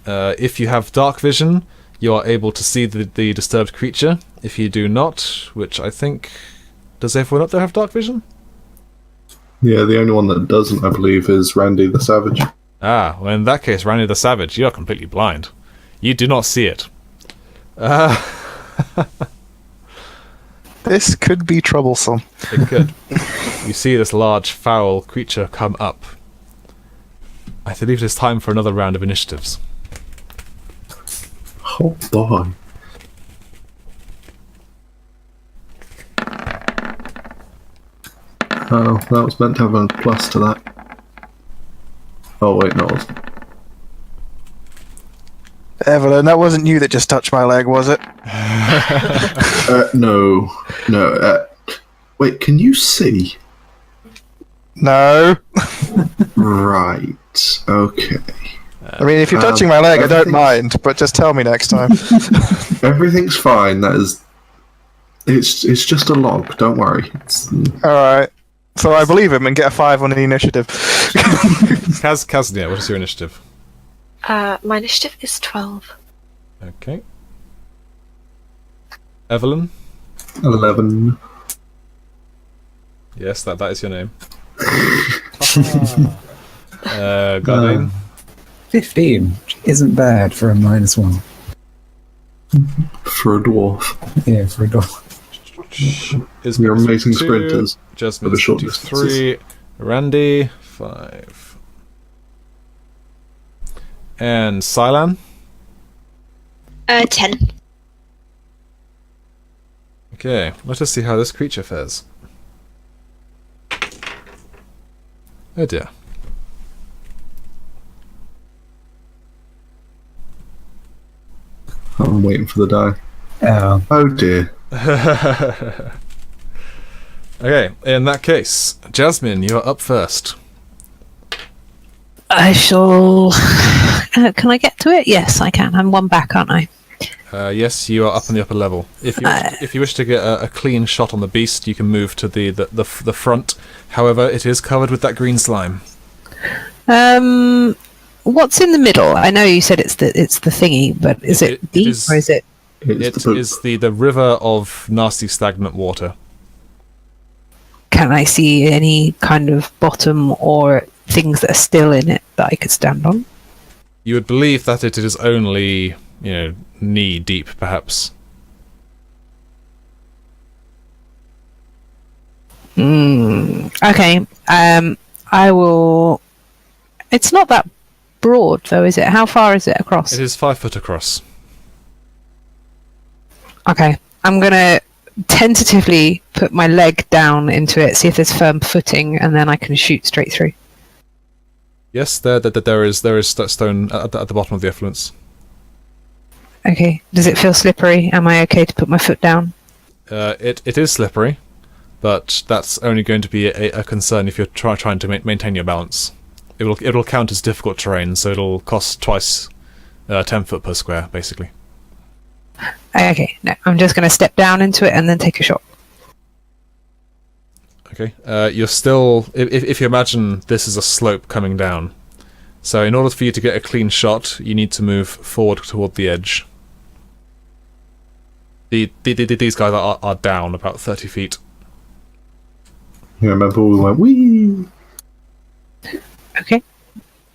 Speaker 1: if you have dark vision, you are able to see the disturbed creature. If you do not, which I think... Does everyone up there have dark vision?
Speaker 6: Yeah, the only one that doesn't, I believe, is Randy the Savage.
Speaker 1: Ah, well in that case, Randy the Savage, you are completely blind. You do not see it.
Speaker 2: This could be troublesome.
Speaker 1: It could. You see this large, foul creature come up. I believe it is time for another round of initiatives.
Speaker 6: Hold on. Oh, that was meant to have a plus to that. Oh wait, no, it wasn't.
Speaker 2: Evelyn, that wasn't you that just touched my leg, was it?
Speaker 6: No. Wait, can you see?
Speaker 2: No.
Speaker 6: Right. Okay.
Speaker 2: I mean, if you're touching my leg, I don't mind, but just tell me next time.
Speaker 6: Everything's fine. That is. It's just a log. Don't worry.
Speaker 2: Alright. So I believe him and get a 5 on the initiative.
Speaker 1: Kaznia, what is your initiative?
Speaker 9: My initiative is 12.
Speaker 1: Okay. Evelyn?
Speaker 6: 11.
Speaker 1: Yes, that is your name. Gardane?
Speaker 7: 15 isn't bad for a -1.
Speaker 6: For a dwarf.
Speaker 7: Yeah, for a dog.
Speaker 1: Is
Speaker 6: You're amazing
Speaker 1: 2,
Speaker 6: sprinters.
Speaker 1: Jasmine
Speaker 6: for the short
Speaker 1: 23, Randy 5, and Silan.
Speaker 4: 10.
Speaker 1: Okay, let us see how this creature fares. Oh dear.
Speaker 6: I'm waiting for the die.
Speaker 7: Oh,
Speaker 6: Oh dear.
Speaker 1: Okay, in that case, Jasmine, you're up first.
Speaker 5: I shall. Can I get to it? Yes, I can. I'm one back, aren't I?
Speaker 1: Yes, you are up in the upper level. If you wish to get a clean shot on the beast, you can move to the front. However, it is covered with that green slime.
Speaker 5: What's in the middle? I know you said it's the thingy, but is it deep or is it?
Speaker 6: It's
Speaker 1: It is the river of nasty stagnant water.
Speaker 5: Can I see any kind of bottom or things that are still in it that I could stand on?
Speaker 1: You would believe that it is only, knee deep, perhaps.
Speaker 5: Okay. I will. It's not that broad, though, is it? How far is it across?
Speaker 1: It is 5 foot across.
Speaker 5: Okay. I'm gonna tentatively put my leg down into it, see if there's firm footing, and then I can shoot straight through.
Speaker 1: Yes, there is stone at the bottom of the effluence.
Speaker 5: Okay. Does it feel slippery? Am I okay to put my foot down?
Speaker 1: It is slippery, but that's only going to be a concern if you're trying to maintain your balance. It'll count as difficult terrain, so it'll cost twice 10 foot per square, basically.
Speaker 5: Okay. No, I'm just going to step down into it and then take a shot.
Speaker 1: Okay. You're still... If you imagine this is a slope coming down, so in order for you to get a clean shot, you need to move forward toward the edge. These guys are down about 30 feet.
Speaker 6: Yeah, remember we went, wee!
Speaker 5: Okay.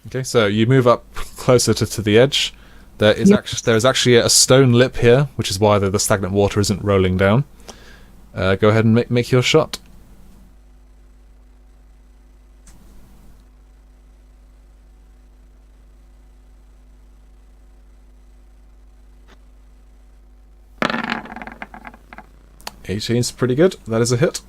Speaker 1: Okay, so you move up closer to the edge. There is
Speaker 5: Yep.
Speaker 1: there is actually a stone lip here, which is why the stagnant water isn't rolling down. Go ahead and make your shot. $18's pretty good. That is a hit.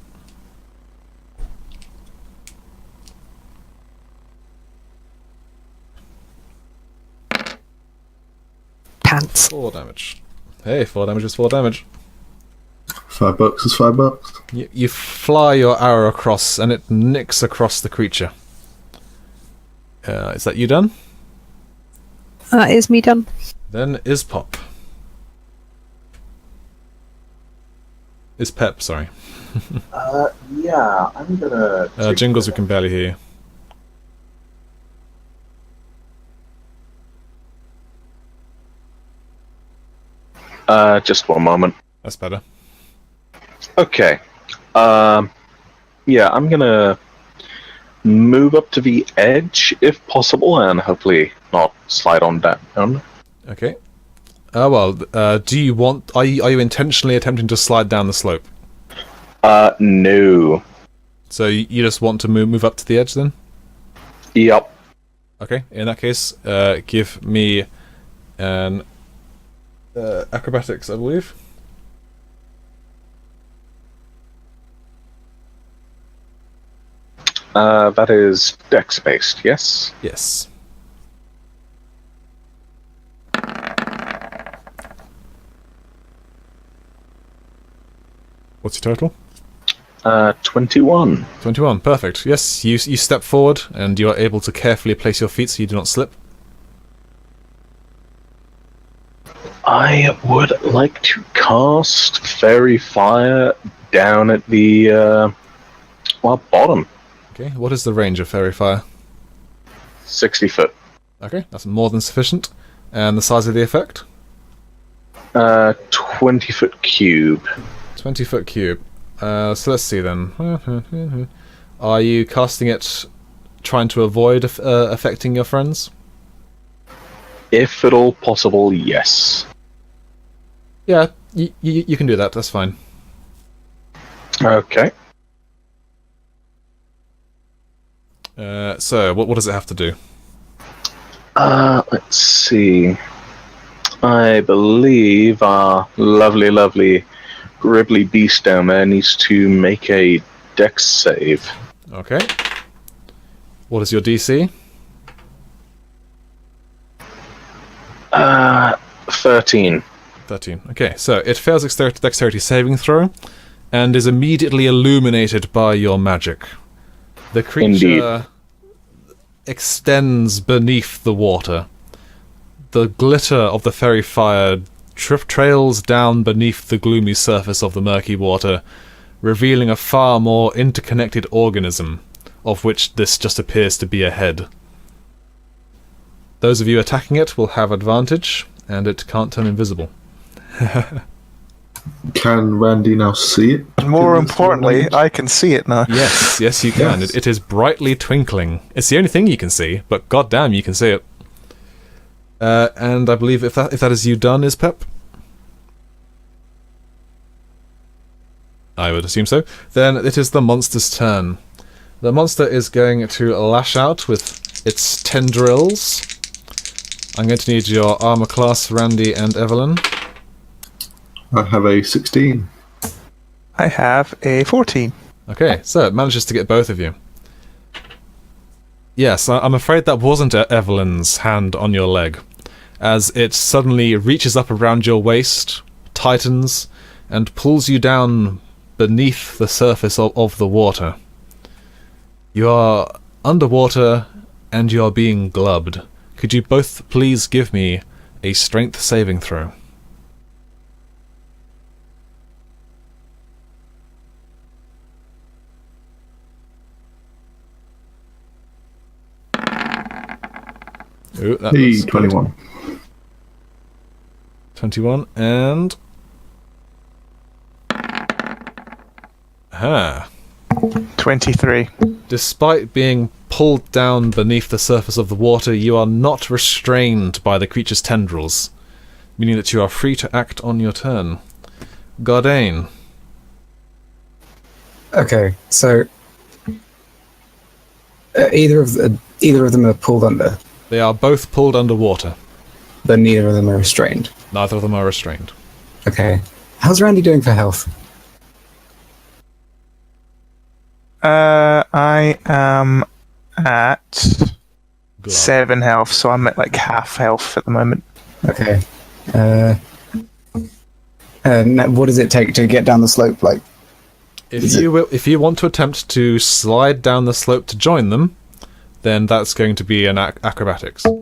Speaker 5: Pants.
Speaker 1: 4 damage. Hey, 4 damage is 4 damage.
Speaker 6: $5 is $5.
Speaker 1: You fly your arrow across, and it nicks across the creature. Is that you done?
Speaker 5: Is me done?
Speaker 1: Then is Pop. Is Pep, sorry.
Speaker 6: Yeah, I'm gonna...
Speaker 1: Jingles, we can barely hear you.
Speaker 8: Just one moment.
Speaker 1: That's better.
Speaker 8: Okay. Yeah, I'm gonna move up to the edge if possible, and hopefully not slide on down.
Speaker 1: Okay. Do you want... Are you intentionally attempting to slide down the slope?
Speaker 8: No.
Speaker 1: So you just want to move up to the edge, then?
Speaker 8: Yep.
Speaker 1: Okay, in that case, give me an... acrobatics, I believe.
Speaker 8: That is dex-based, yes?
Speaker 1: Yes. What's your total?
Speaker 8: 21.
Speaker 1: 21, perfect. Yes, you step forward, and you are able to carefully place your feet so you do not slip.
Speaker 8: I would like to cast Fairy Fire down at the, bottom.
Speaker 1: Okay, what is the range of Fairy Fire?
Speaker 8: 60 foot.
Speaker 1: Okay, that's more than sufficient. And the size of the effect?
Speaker 8: 20 foot cube.
Speaker 1: 20 foot cube. So let's see then. Are you casting it trying to avoid affecting your friends?
Speaker 8: If at all possible, yes.
Speaker 1: Yeah, you can do that, that's fine.
Speaker 8: Okay.
Speaker 1: So, what does it have to do?
Speaker 8: Let's see. I believe our lovely, lovely Gribbly Beast down there needs to make a dex save.
Speaker 1: Okay. What is your DC?
Speaker 8: 13.
Speaker 1: 13. Okay, so it fails its dexterity saving throw and is immediately illuminated by your magic. The creature extends beneath the water. The glitter of the fairy fire trails down beneath the gloomy surface of the murky water, revealing a far more interconnected organism, of which this just appears to be a head. Those of you attacking it will have advantage, and it can't turn invisible.
Speaker 6: Can Randy now see it?
Speaker 2: And more importantly, I can see it now.
Speaker 1: Yes, you can.
Speaker 6: Yes.
Speaker 1: It is brightly twinkling. It's the only thing you can see, but goddamn, you can see it. And I believe if that is you done, is Pep? I would assume so. Then it is the monster's turn. The monster is going to lash out with its tendrils. I'm going to need your armor class, Randy and Evelyn.
Speaker 6: I have a 16.
Speaker 2: I have a 14.
Speaker 1: Okay, so it manages to get both of you. Yes, I'm afraid that wasn't Evelyn's hand on your leg, as it suddenly reaches up around your waist, tightens, and pulls you down beneath the surface of the water. You are underwater, and you are being glubbed. Could you both please give me a strength saving throw? Ooh, that was
Speaker 6: 21.
Speaker 1: 21 and... Aha.
Speaker 2: 23.
Speaker 1: Despite being pulled down beneath the surface of the water, you are not restrained by the creature's tendrils, meaning that you are free to act on your turn. Gardain.
Speaker 7: Okay, so either of them are pulled under,
Speaker 1: They are both pulled underwater.
Speaker 7: but neither of them are restrained.
Speaker 1: Neither of them are restrained.
Speaker 7: Okay, how's Randy doing for health?
Speaker 2: I am at
Speaker 1: Glad.
Speaker 2: 7 health, so I'm at like half health at the moment.
Speaker 7: Okay. What does it take to get down the slope? Like,
Speaker 1: If you want to attempt to slide down the slope to join them, then that's going to be an acrobatics.
Speaker 7: you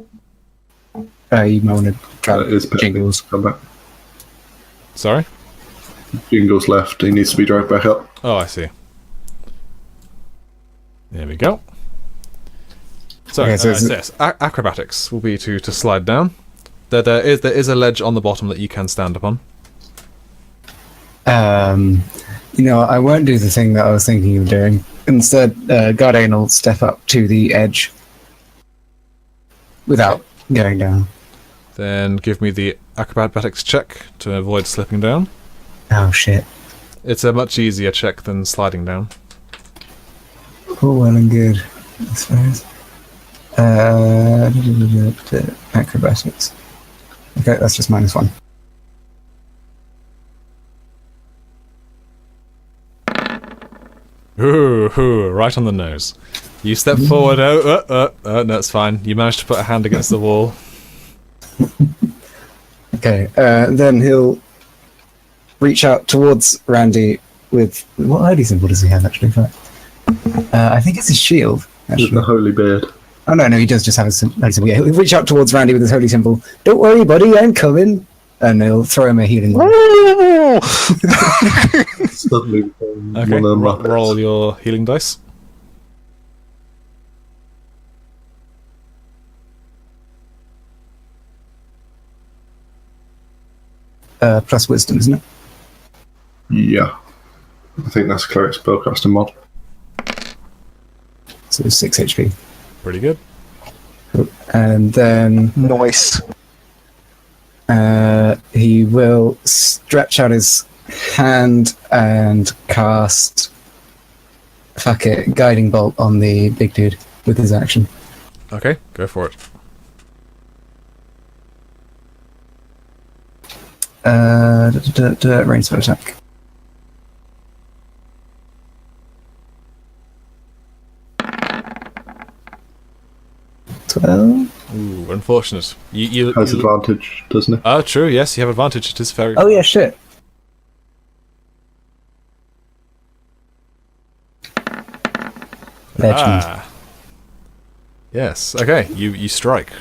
Speaker 7: might want to try
Speaker 6: Is
Speaker 7: Jingles.
Speaker 6: Come back.
Speaker 1: Sorry?
Speaker 6: Jingles left. He needs to be dragged back up.
Speaker 1: Oh, I see. There we go. So,
Speaker 7: Okay, so it's-
Speaker 1: yes, acrobatics will be to slide down. There is a ledge on the bottom that you can stand upon.
Speaker 7: I won't do the thing that I was thinking of doing. Instead, Gardain will step up to the edge without going down.
Speaker 1: Then give me the acrobatics check to avoid slipping down.
Speaker 7: Oh shit!
Speaker 1: It's a much easier check than sliding down.
Speaker 7: Oh, well and good. I suppose. Acrobatics. Okay, that's just -1.
Speaker 1: Ooh, right on the nose. You step forward. No, it's fine. You managed to put a hand against the wall.
Speaker 7: Okay, then he'll reach out towards Randy with... What ID symbol does he have, actually? I think it's his shield,
Speaker 6: With
Speaker 7: actually.
Speaker 6: the holy beard.
Speaker 7: Oh, no, he does just have his holy symbol. Yeah, he'll reach out towards Randy with his holy symbol. Don't worry, buddy, I'm coming. And he'll throw him a healing word.
Speaker 6: Suddenly became
Speaker 1: Okay,
Speaker 6: one of the Muppets.
Speaker 1: roll your healing dice.
Speaker 7: Plus wisdom, isn't it?
Speaker 6: Yeah. I think that's cleric spellcaster mod.
Speaker 7: So 6 HP.
Speaker 1: Pretty good.
Speaker 7: And then
Speaker 2: Nice.
Speaker 7: he will stretch out his hand and cast. Fuck it, guiding bolt on the big dude with his action.
Speaker 1: Okay, go for it.
Speaker 7: Range spell attack. 12.
Speaker 1: Ooh, unfortunate. You
Speaker 6: Has advantage, doesn't it?
Speaker 1: Oh, true. Yes, you have advantage. It is very.
Speaker 7: Oh yeah, shit. Legend.
Speaker 1: Ah. Yes. Okay. You strike.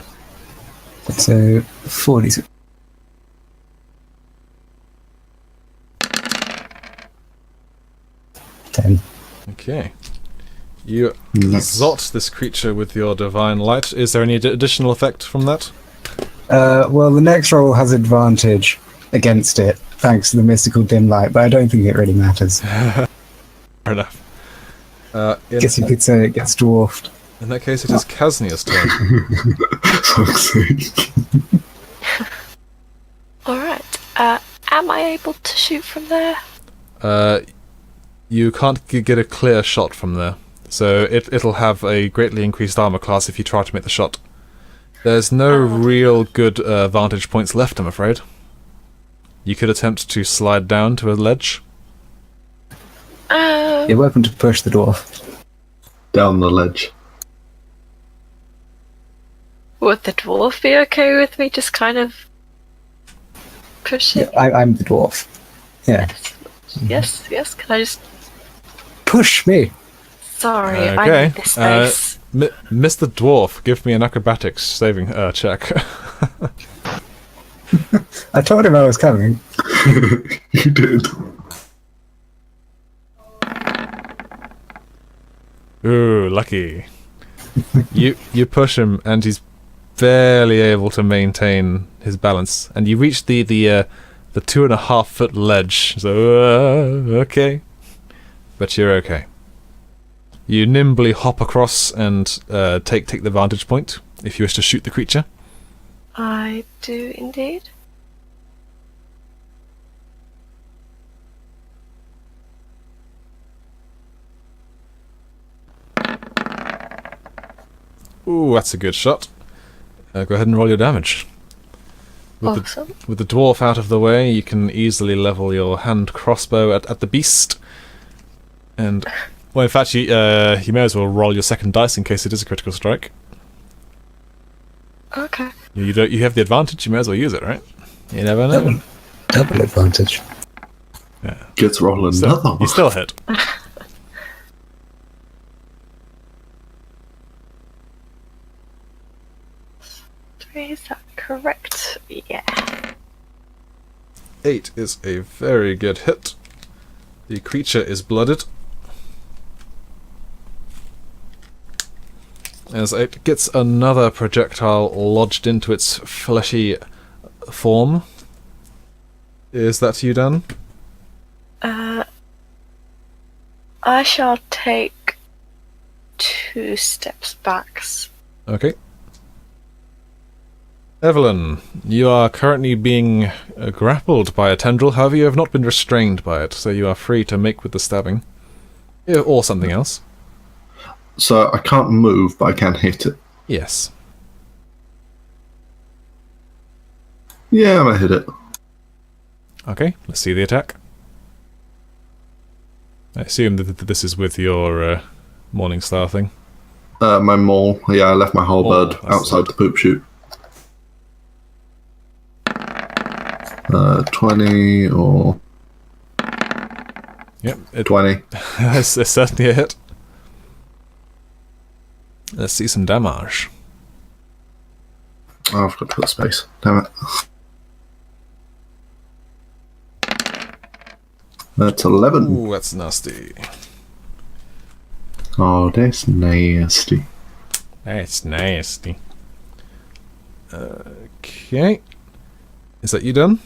Speaker 7: So 40. Ten.
Speaker 1: Okay. You
Speaker 6: Nice.
Speaker 1: zot this creature with your divine light. Is there any additional effect from that?
Speaker 7: Well, the next roll has advantage against it, thanks to the mystical dim light, but I don't think it really matters.
Speaker 1: Fair enough.
Speaker 7: Guess you could say it gets dwarfed.
Speaker 1: In that case, it is Kasnia's turn.
Speaker 6: Fuck's sake.
Speaker 9: Alright. Am I able to shoot from there?
Speaker 1: You can't get a clear shot from there, so it'll have a greatly increased armor class if you try to make the shot. There's no real good vantage points left, I'm afraid. You could attempt to slide down to a ledge.
Speaker 7: You're welcome to push the dwarf.
Speaker 6: Down the ledge.
Speaker 9: Would the dwarf be okay with me just kind of pushing?
Speaker 7: Yeah, I'm the dwarf. Yeah.
Speaker 9: Yes, can I just...
Speaker 7: Push me!
Speaker 9: Sorry, I
Speaker 1: Okay.
Speaker 9: need this space.
Speaker 1: Mr. Dwarf, give me an acrobatics saving check.
Speaker 7: I told him I was coming.
Speaker 6: You did.
Speaker 1: Ooh, lucky. You push him, and he's barely able to maintain his balance, and you reach the 2.5 foot ledge. So okay, but you're okay. You nimbly hop across and take the vantage point if you wish to shoot the creature.
Speaker 9: I do indeed.
Speaker 1: Ooh, that's a good shot. Go ahead and roll your damage.
Speaker 9: Awesome.
Speaker 1: With the dwarf out of the way, you can easily level your hand crossbow at the beast. And, well, in fact, you may as well roll your second dice in case it is a critical strike.
Speaker 9: Okay.
Speaker 1: You have the advantage. You may as well use it, right? You never know.
Speaker 7: Double advantage.
Speaker 1: Yeah.
Speaker 6: Gets roll another.
Speaker 1: You still hit.
Speaker 9: Is that correct? Yeah.
Speaker 1: 8 is a very good hit. The creature is blooded. As it gets another projectile lodged into its fleshy form. Is that you done?
Speaker 9: I shall take 2 steps back.
Speaker 1: Okay. Evelyn, you are currently being grappled by a tendril, however you have not been restrained by it, so you are free to make with the stabbing. Yeah, or something else.
Speaker 6: So I can't move, but I can hit it.
Speaker 1: Yes.
Speaker 6: Yeah, I'm gonna hit it.
Speaker 1: Okay, let's see the attack. I assume that this is with your Morning Star thing.
Speaker 6: My maul. Yeah, I left my halberd
Speaker 1: Maul, that's
Speaker 6: outside the poop chute. 20 or
Speaker 1: Yep,
Speaker 6: 20.
Speaker 1: it's certainly a hit. Let's see some damage.
Speaker 6: Oh, I've got to put space. Damn it. That's 11.
Speaker 1: Ooh, that's nasty.
Speaker 6: Oh, that's nasty.
Speaker 1: That's nasty. Okay. Is that you done?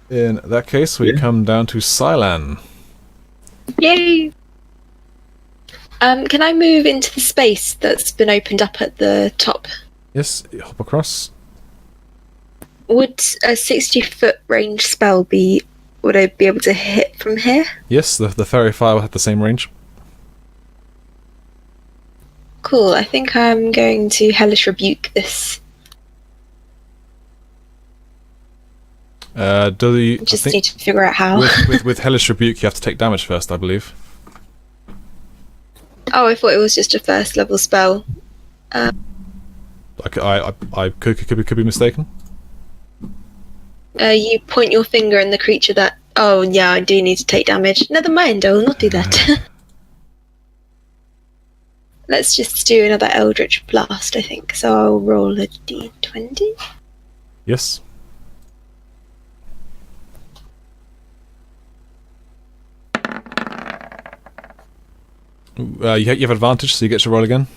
Speaker 1: In that case, we come down to Silan.
Speaker 4: Yay! Can I move into the space that's been opened up at the top?
Speaker 1: Yes, you hop across.
Speaker 4: Would a 60-foot range spell be... Would I be able to hit from here?
Speaker 1: Yes, the fairy fire will have the same range.
Speaker 4: Cool, I think I'm going to Hellish Rebuke this.
Speaker 1: Do you
Speaker 4: Just need to figure out how.
Speaker 1: with Hellish Rebuke, you have to take damage first, I believe.
Speaker 4: Oh, I thought it was just a first level spell.
Speaker 1: I could be mistaken.
Speaker 4: You point your finger and the creature that... Oh, yeah, I do need to take damage. Never mind, I will not do that. Let's just do another Eldritch Blast, I think. So I'll roll a d20.
Speaker 1: Yes. You have advantage, so you get to roll again.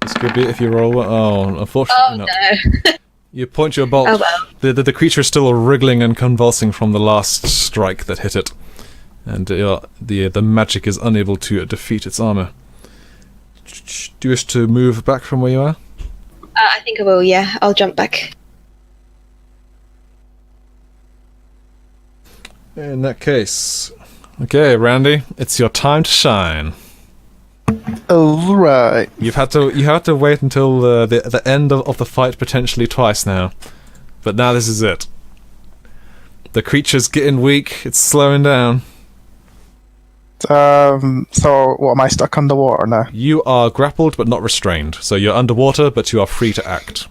Speaker 1: This could be if you roll. Oh, unfortunately not.
Speaker 4: No.
Speaker 1: You point your bolt.
Speaker 4: Oh well.
Speaker 1: The creature is still wriggling and convulsing from the last strike that hit it, and the magic is unable to defeat its armor. Do you wish to move back from where you are?
Speaker 4: I think I will, yeah. I'll jump back.
Speaker 1: In that case, okay, Randy, it's your time to shine.
Speaker 2: All right.
Speaker 1: You had to wait until the end of the fight potentially twice now, but now this is it. The creature's getting weak. It's slowing down.
Speaker 2: So what, am I stuck underwater now?
Speaker 1: You are grappled but not restrained, so you're underwater, but you are free to act.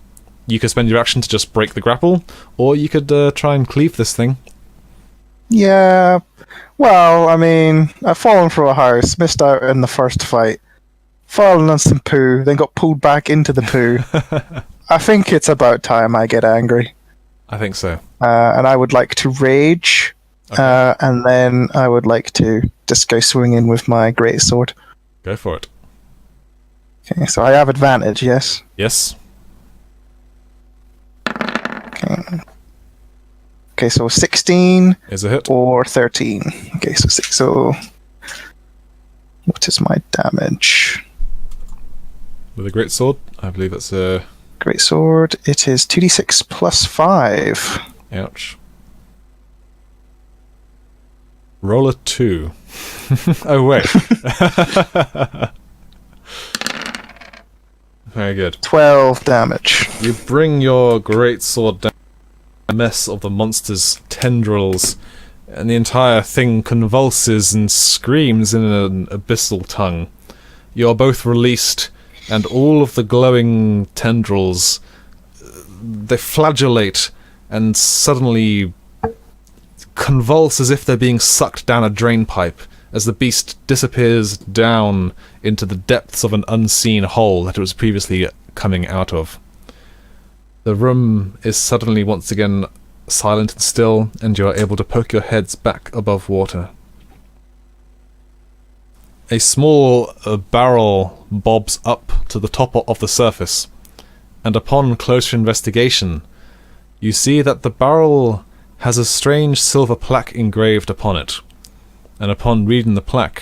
Speaker 1: You could spend your action to just break the grapple, or you could try and cleave this thing.
Speaker 2: Yeah. Well, I mean, I've fallen through a house, missed out in the first fight, fallen on some poo, then got pulled back into the poo. I think it's about time I get angry.
Speaker 1: I think so.
Speaker 2: And I would like to rage,
Speaker 1: Okay.
Speaker 2: and then I would like to just go swinging with my greatsword.
Speaker 1: Go for it.
Speaker 2: Okay, so I have advantage, yes?
Speaker 1: Yes.
Speaker 2: Okay. Okay, so 16
Speaker 1: Is a hit.
Speaker 2: or 13. Okay, so 6. So what is my damage?
Speaker 1: With a great sword, I believe it's a...
Speaker 2: Greatsword, it is 2d6 plus 5.
Speaker 1: Ouch. Roll a 2. Oh, wait. Very good.
Speaker 2: 12 damage.
Speaker 1: You bring your great sword down a mess of the monster's tendrils, and the entire thing convulses and screams in an abyssal tongue. You are both released, and all of the glowing tendrils, they flagellate and suddenly convulse as if they're being sucked down a drain pipe as the beast disappears down into the depths of an unseen hole that it was previously coming out of. The room is suddenly once again silent and still, and you are able to poke your heads back above water. A small barrel bobs up to the top of the surface, and upon closer investigation, you see that the barrel has a strange silver plaque engraved upon it, and upon reading the plaque,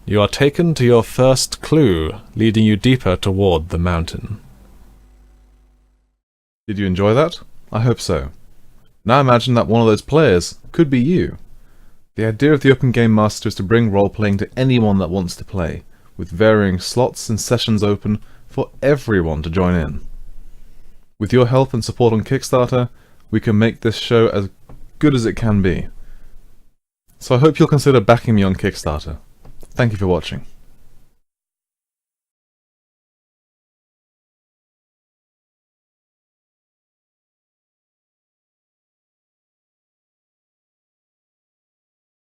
Speaker 1: you are taken to your first clue, leading you deeper toward the mountain. Did you enjoy that? I hope so. Now imagine that one of those players could be you. The idea of the Open Game Master is to bring role-playing to anyone that wants to play, with varying slots and sessions open for everyone to join in. With your help and support on Kickstarter, we can make this show as good as it can be. So I hope you'll consider backing me on Kickstarter. Thank you for watching.